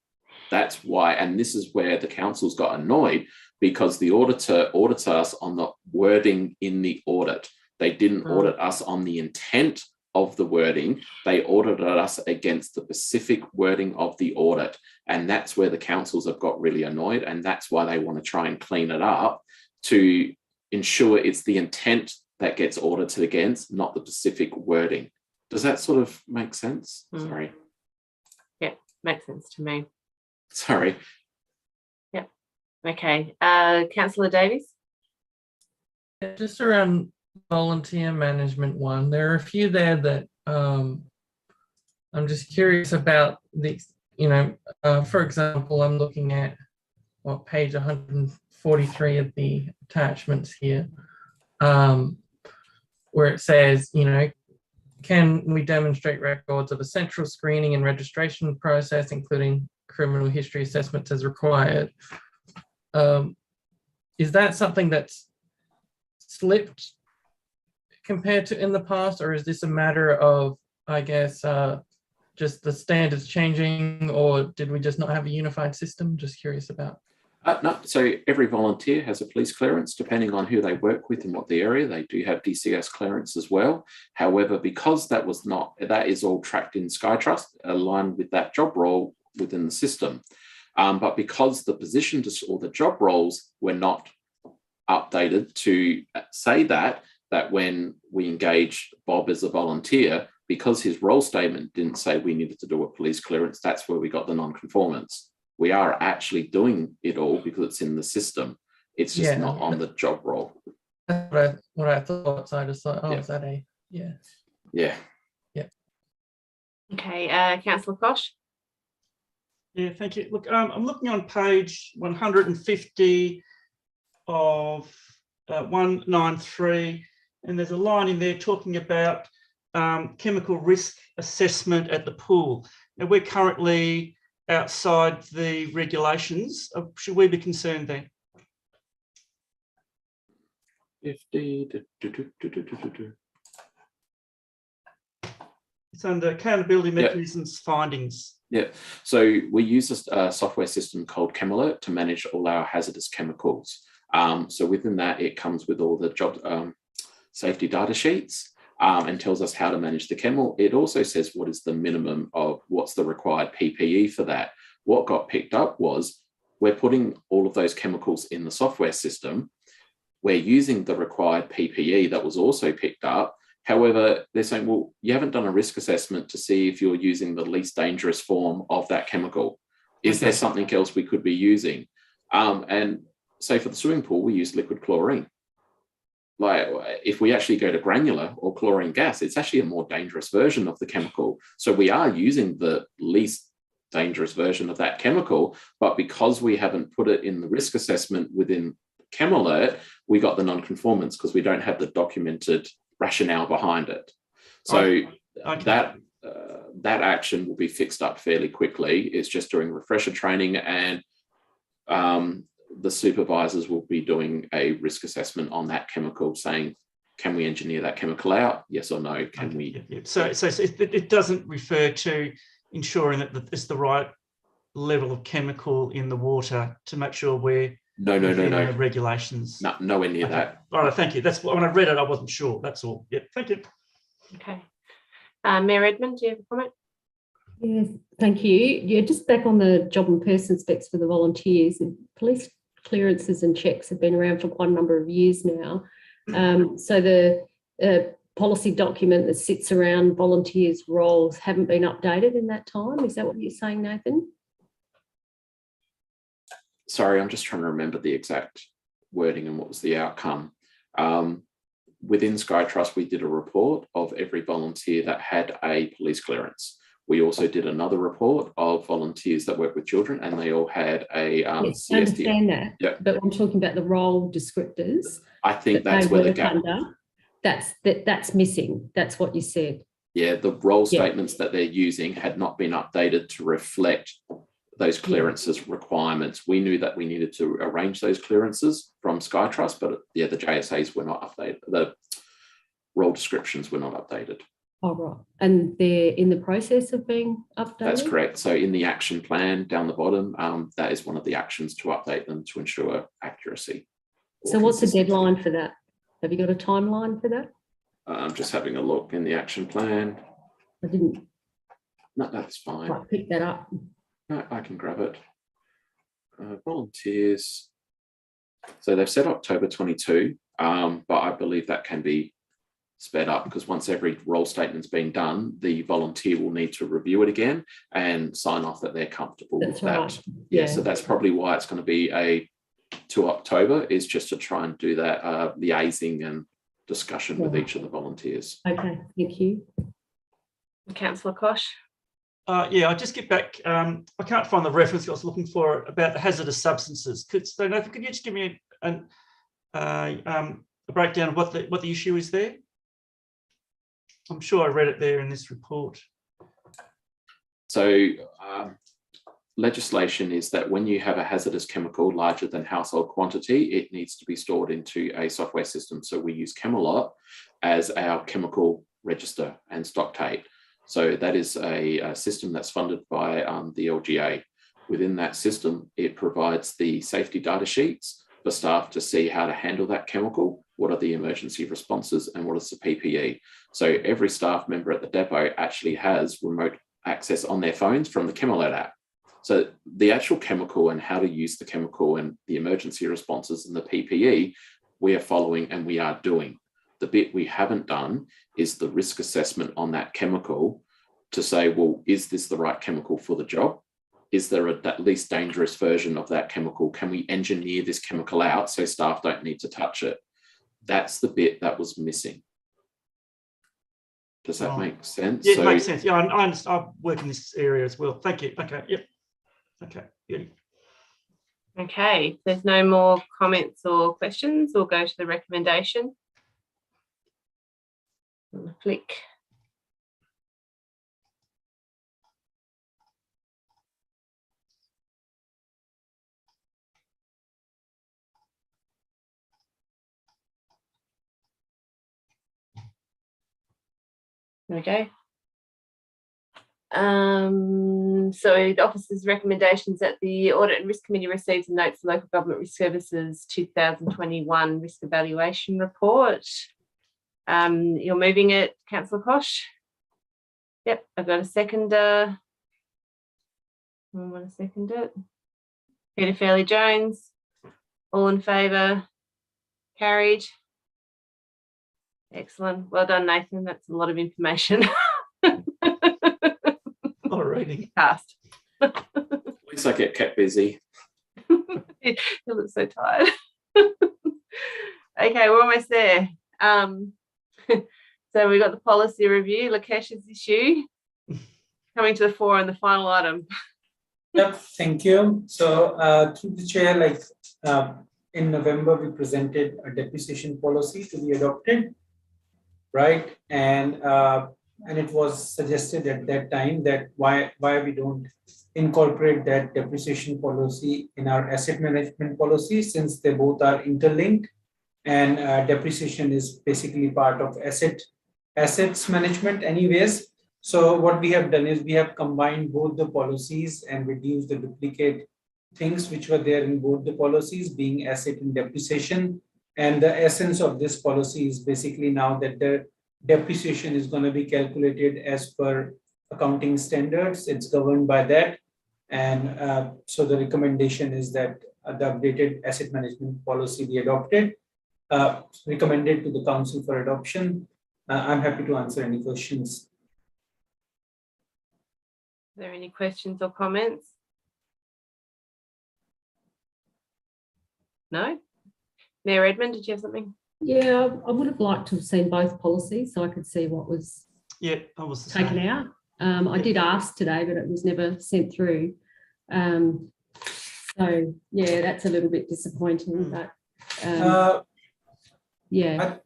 That's why, and this is where the councils got annoyed, because the auditor audits us on the wording in the audit. They didn't audit us on the intent of the wording. They audited us against the specific wording of the audit. And that's where the councils have got really annoyed. And that's why they want to try and clean it up to ensure it's the intent that gets audited against, not the specific wording. Does that sort of make sense? Sorry. Yeah, makes sense to me. Sorry. Yeah. Okay. Councillor Davies? Just around volunteer management one, there are a few there that I'm just curious about the, for example, I'm looking at page 143 of the attachments here, where it says, can we demonstrate records of a central screening and registration process, including criminal history assessments as required? Is that something that's slipped compared to in the past, or is this a matter of, I guess, just the standards changing, or did we just not have a unified system? Just curious about. No, so every volunteer has a police clearance, depending on who they work with and what the area. They do have DCS clearance as well. However, because that is all tracked in SkyTrust, aligned with that job role within the system. But because the position or the job roles were not updated to say that when we engaged Bob as a volunteer, because his role statement didn't say we needed to do a police clearance, that's where we got the non-conformance. We are actually doing it all because it's in the system. It's just not on the job role. That's what I thought. So I just thought, is that a, Yeah. Okay, Councillor Kosh? Yeah, thank you. Look, I'm looking on page 150 of 193, and there's a line in there talking about chemical risk assessment at the pool. Now, we're currently outside the regulations. Should we be concerned there? 50. It's under accountability mechanisms findings. Yeah, so we use a software system called ChemAlert to manage all our hazardous chemicals. So within that, it comes with all the job safety data sheets and tells us how to manage the chemical. It also says what is the minimum of what's the required PPE for that. What got picked up was we're putting all of those chemicals in the software system. We're using the required PPE that was also picked up. However, they're saying, well, you haven't done a risk assessment to see if you're using the least dangerous form of that chemical. Is there something else we could be using? And say for the swimming pool, we use liquid chlorine. Like if we actually go to granular or chlorine gas, it's actually a more dangerous version of the chemical. So we are using the least dangerous version of that chemical, but because we haven't put it in the risk assessment within ChemAlert, we got the non-conformance because we don't have the documented rationale behind it. So that action will be fixed up fairly quickly. It's just during refresher training, and the supervisors will be doing a risk assessment on that chemical, saying, can we engineer that chemical out? Yes or no? Can we? So it doesn't refer to ensuring that it's the right level of chemical in the water to make sure we're no the regulations. No, nowhere near that. All right, thank you. That's when I read it, I wasn't sure. That's all. Yeah, thank you. Okay. Mayor Edmund, do you have a comment? Yes, thank you. Yeah, just back on the job and person specs for the volunteers. Police clearances and checks have been around for quite a number of years now. So the policy document that sits around volunteers' roles haven't been updated in that time. Is that what you're saying, Nathan? Sorry, I'm just trying to remember the exact wording and what was the outcome. Within SkyTrust, we did a report of every volunteer that had a police clearance. We also did another report of volunteers that work with children, and they all had a yes, CSD. I understand that, yep. But I'm talking about the role descriptors. I think that's where the gap. That's missing. That's what you said. Yeah, the role statements that they're using had not been updated to reflect those clearances requirements. We knew that we needed to arrange those clearances from SkyTrust, but the JSAs were not updated. The role descriptions were not updated. Oh, right. And they're in the process of being updated? That's correct. So in the action plan down the bottom, that is one of the actions to update them to ensure accuracy. So what's the deadline for that? Have you got a timeline for that? I'm just having a look in the action plan. I didn't. No, that's fine. Quite pick that up. No, I can grab it. Volunteers. So they've said October 22, but I believe that can be sped up because once every role statement's been done, the volunteer will need to review it again and sign off that they're comfortable with that. Yeah, so that's probably why it's going to be to October, is just to try and do that liaising and discussion with each of the volunteers. Okay, thank you. Councillor Kosh. Yeah, I'll just get back. I can't find the reference I was looking for about the hazardous substances. So Nathan, could you just give me a breakdown of what the issue is there? I'm sure I read it there in this report. So legislation is that when you have a hazardous chemical larger than household quantity, it needs to be stored into a software system. So we use Camelot as our chemical register and stock tape. So that is a system that's funded by the LGA. Within that system, it provides the safety data sheets for staff to see how to handle that chemical, what are the emergency responses, and what is the PPE. So every staff member at the depot actually has remote access on their phones from the Camelot app. So the actual chemical and how to use the chemical and the emergency responses and the PPE, we are following and we are doing. The bit we haven't done is the risk assessment on that chemical to say, well, is this the right chemical for the job? Is there that least dangerous version of that chemical? Can we engineer this chemical out so staff don't need to touch it? That's the bit that was missing. Does that make sense? Yeah, it makes sense. Yeah, I understand. I work in this area as well. Thank you. Okay, yep. Okay, good. Okay, if there's no more comments or questions, we'll go to the recommendation. Flick. There we go. So the officer's recommendations that the Audit and Risk Committee receives and notes the Local Government Risk Services 2021 Risk Evaluation Report. You're moving it, Councillor Kosh? Yep, I've got a seconder. I want to second it. Peter Fairley-Jones. All in favour? Carried. Excellent. Well done, Nathan. That's a lot of information. Alrighty. Passed. At least I get kept busy. You look so tired. Okay, we're almost there. So we've got the policy review, Lakesh's issue, coming to the fore in the final item. Yep, thank you. So through the chair, in November, we presented a depreciation policy to be adopted, right? And it was suggested at that time that why we don't incorporate that depreciation policy in our asset management policy, since they both are interlinked, and depreciation is basically part of assets management anyways. So what we have done is we have combined both the policies and reduced the duplicate things which were there in both the policies, being asset and depreciation. And the essence of this policy is basically now that the depreciation is going to be calculated as per accounting standards. It's governed by that. And so the recommendation is that the updated asset management policy be adopted, recommended to the council for adoption. I'm happy to answer any questions. Are there any questions or comments? No? Mayor Edmund, did you have something? Yeah, I would have liked to have seen both policies so I could see what was taken out. I did ask today, but it was never sent through. So yeah, that's a little bit disappointing. But yeah,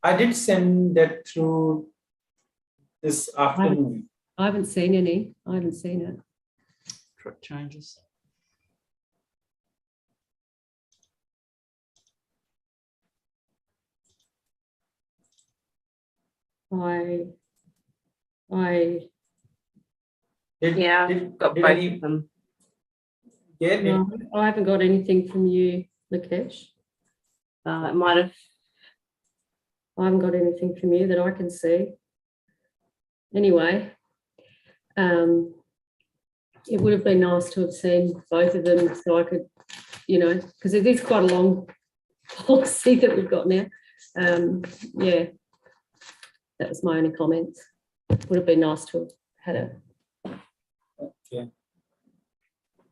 I did send that through this afternoon. I haven't seen any. I haven't seen it. Track changes. Yeah, Did, got did both any, of them. yeah, did, No, I haven't got anything from you, Lakesh. It might have. I haven't got anything from you that I can see. Anyway, it would have been nice to have seen both of them so I could, you know, because it is quite a long policy that we've got now. Yeah, that was my only comments. Would have been nice to have had it. okay.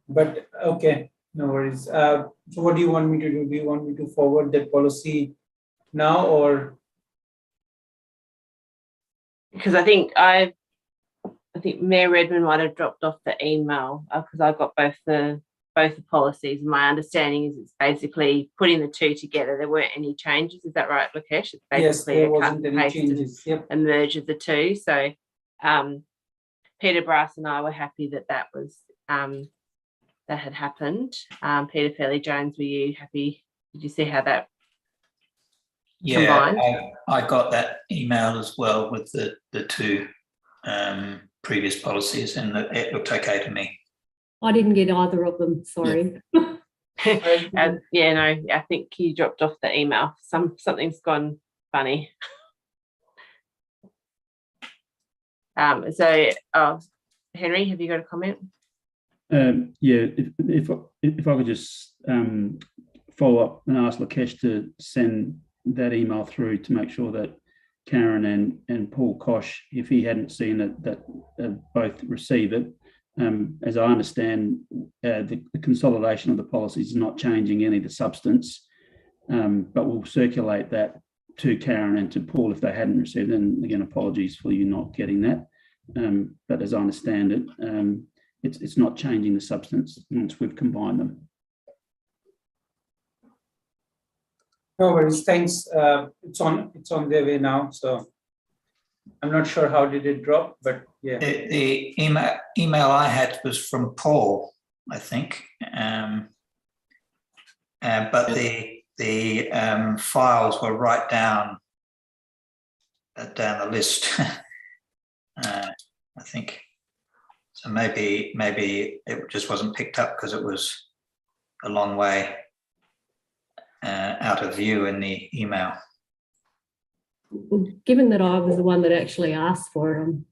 But okay, no worries. So what do you want me to do? Do you want me to forward that policy now, or? Because I think Mayor Redmond might have dropped off the email because I've got both the policies. My understanding is it's basically putting the two together. There weren't any changes. Is that right, Lakesh? It's basically Yes, there a cut wasn't and any paste changes. Yep. and merge of the two. So Peter Brass and I were happy that was that had happened. Peter Fairley Jones, were you happy? Did you see how that combined? I got that email as well with the two previous policies, and it looked okay to me. I didn't get either of them, sorry. Yeah, no, I think you dropped off the email. Something's gone funny. Henry, have you got a comment? Yeah, if I could just follow up and ask Lakesh to send that email through to make sure that Karen and Paul Kosh, if he hadn't seen it, that both receive it. As I understand, the consolidation of the policies is not changing any of the substance, but we'll circulate that to Karen and to Paul if they hadn't received it. And again, apologies for you not getting that. But as I understand it, it's not changing the substance once we've combined them. No worries. Thanks. It's on their way now. So I'm not sure how did it drop, but yeah. The email I had was from Paul, I think, but the files were right down the list. I think so. Maybe it just wasn't picked up because it was a long way out of view in the email. Given that I was the one that actually asked for it, I'm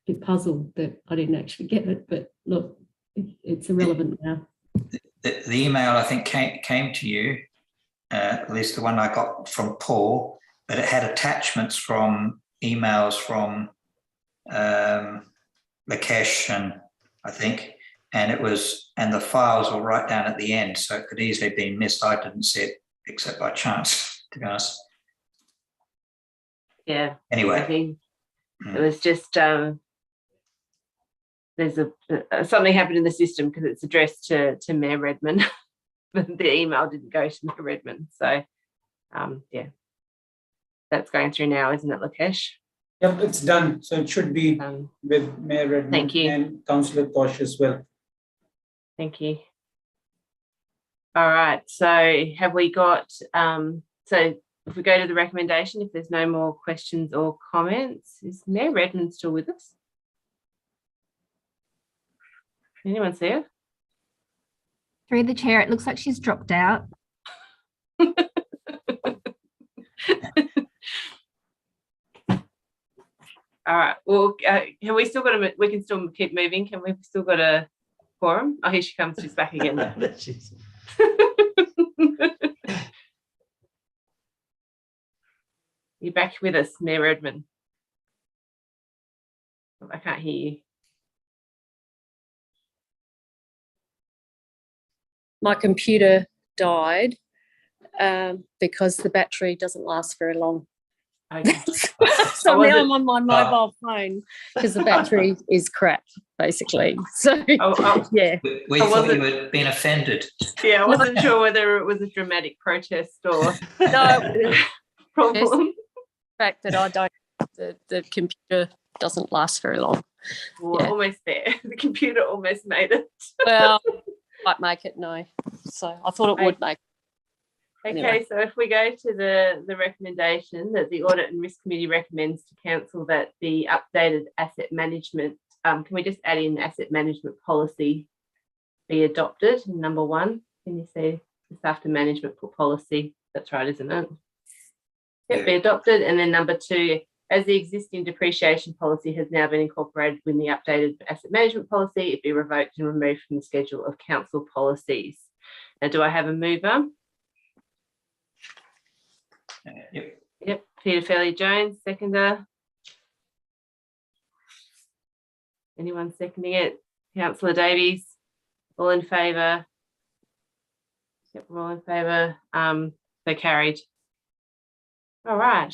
a bit puzzled that I didn't actually get it, but look, it's irrelevant now. The email I think came to you, at least the one I got from Paul, but it had attachments from emails from Lakesh and I think, and the files were right down at the end, so it could easily have been missed. I didn't see it except by chance, to be honest. Yeah. Anyway, I think it was just there's something happened in the system because it's addressed to Mayor Redmond, but the email didn't go to Mayor Redmond. So yeah, that's going through now, isn't it, Lakesh? Yep, it's done. So it should be with Mayor Redmond thank you. And Councillor Kosh as well. Thank you. All right. So have we got so if we go to the recommendation, if there's no more questions or comments, is Mayor Redmond still with us? Anyone see her? Through the chair, it looks like she's dropped out. All right. Well, have we still got a? We can still keep moving. Can we still got a quorum? Oh, here she comes. She's back again. There she is. You're back with us, Mayor Redmond. I can't hear you. My computer died because the battery doesn't last very long. Okay. So now I'm on my mobile phone because the battery is crap, basically. So yeah. We thought you had been offended. Yeah, I wasn't sure whether it was a dramatic protest or no problem. The fact that I don't the computer doesn't last very long. We're almost there. The computer almost made it. Well, might make it, no. So I thought it would make it. Okay, Anyway. so if we go to the recommendation that the Audit and Risk Committee recommends to Council that the updated asset management, can we just add in asset management policy be adopted in number 1? Can you see just after management put policy? That's right, isn't it? Yep, be adopted. And then number 2, as the existing depreciation policy has now been incorporated with the updated asset management policy, it be revoked and removed from the schedule of Council policies. Now, do I have a mover? Yep, Peter Fairley-Jones, seconder. Anyone seconding it? Councillor Davies, all in favour? Yep, we're all in favour. So carried. All right.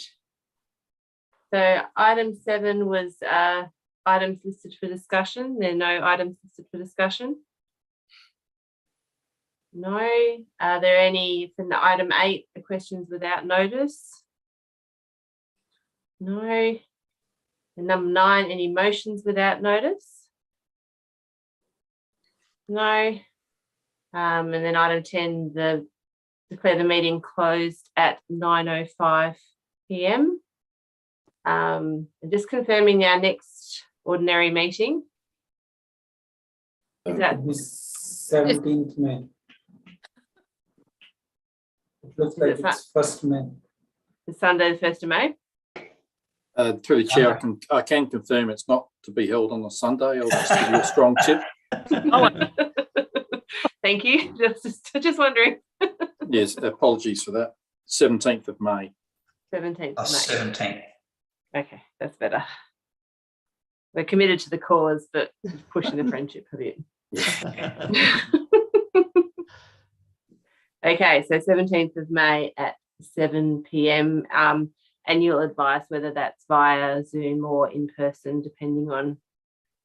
So item 7 was items listed for discussion. There are no items listed for discussion. No. Are there any for item 8, the questions without notice? No. And number 9, any motions without notice? No. And then item 10, declare the meeting closed at 9:05 p.m. And just confirming our next ordinary meeting. Is that 17th May? It looks like it's 1st May. The Sunday, the 1st of May? Through the chair, I can confirm it's not to be held on a Sunday. I'll just give you a strong tip. Thank you. Just wondering. Yes, apologies for that. 17th of May. 17th of May. 17th. Okay, that's better. We're committed to the cause, but pushing the friendship a bit. Okay, so 17th of May at 7 p.m. And you'll advise whether that's via Zoom or in person, depending on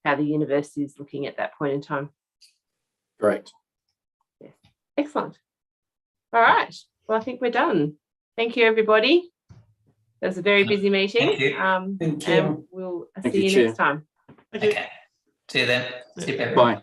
how the university is looking at that point in time. Great. Yes. Excellent. All right. Well, I think we're done. Thank you, everybody. That was a very busy meeting. Thank you. Thank you. And we'll Thank see you, you Chair. next time. Okay. See you then. See you, Bye.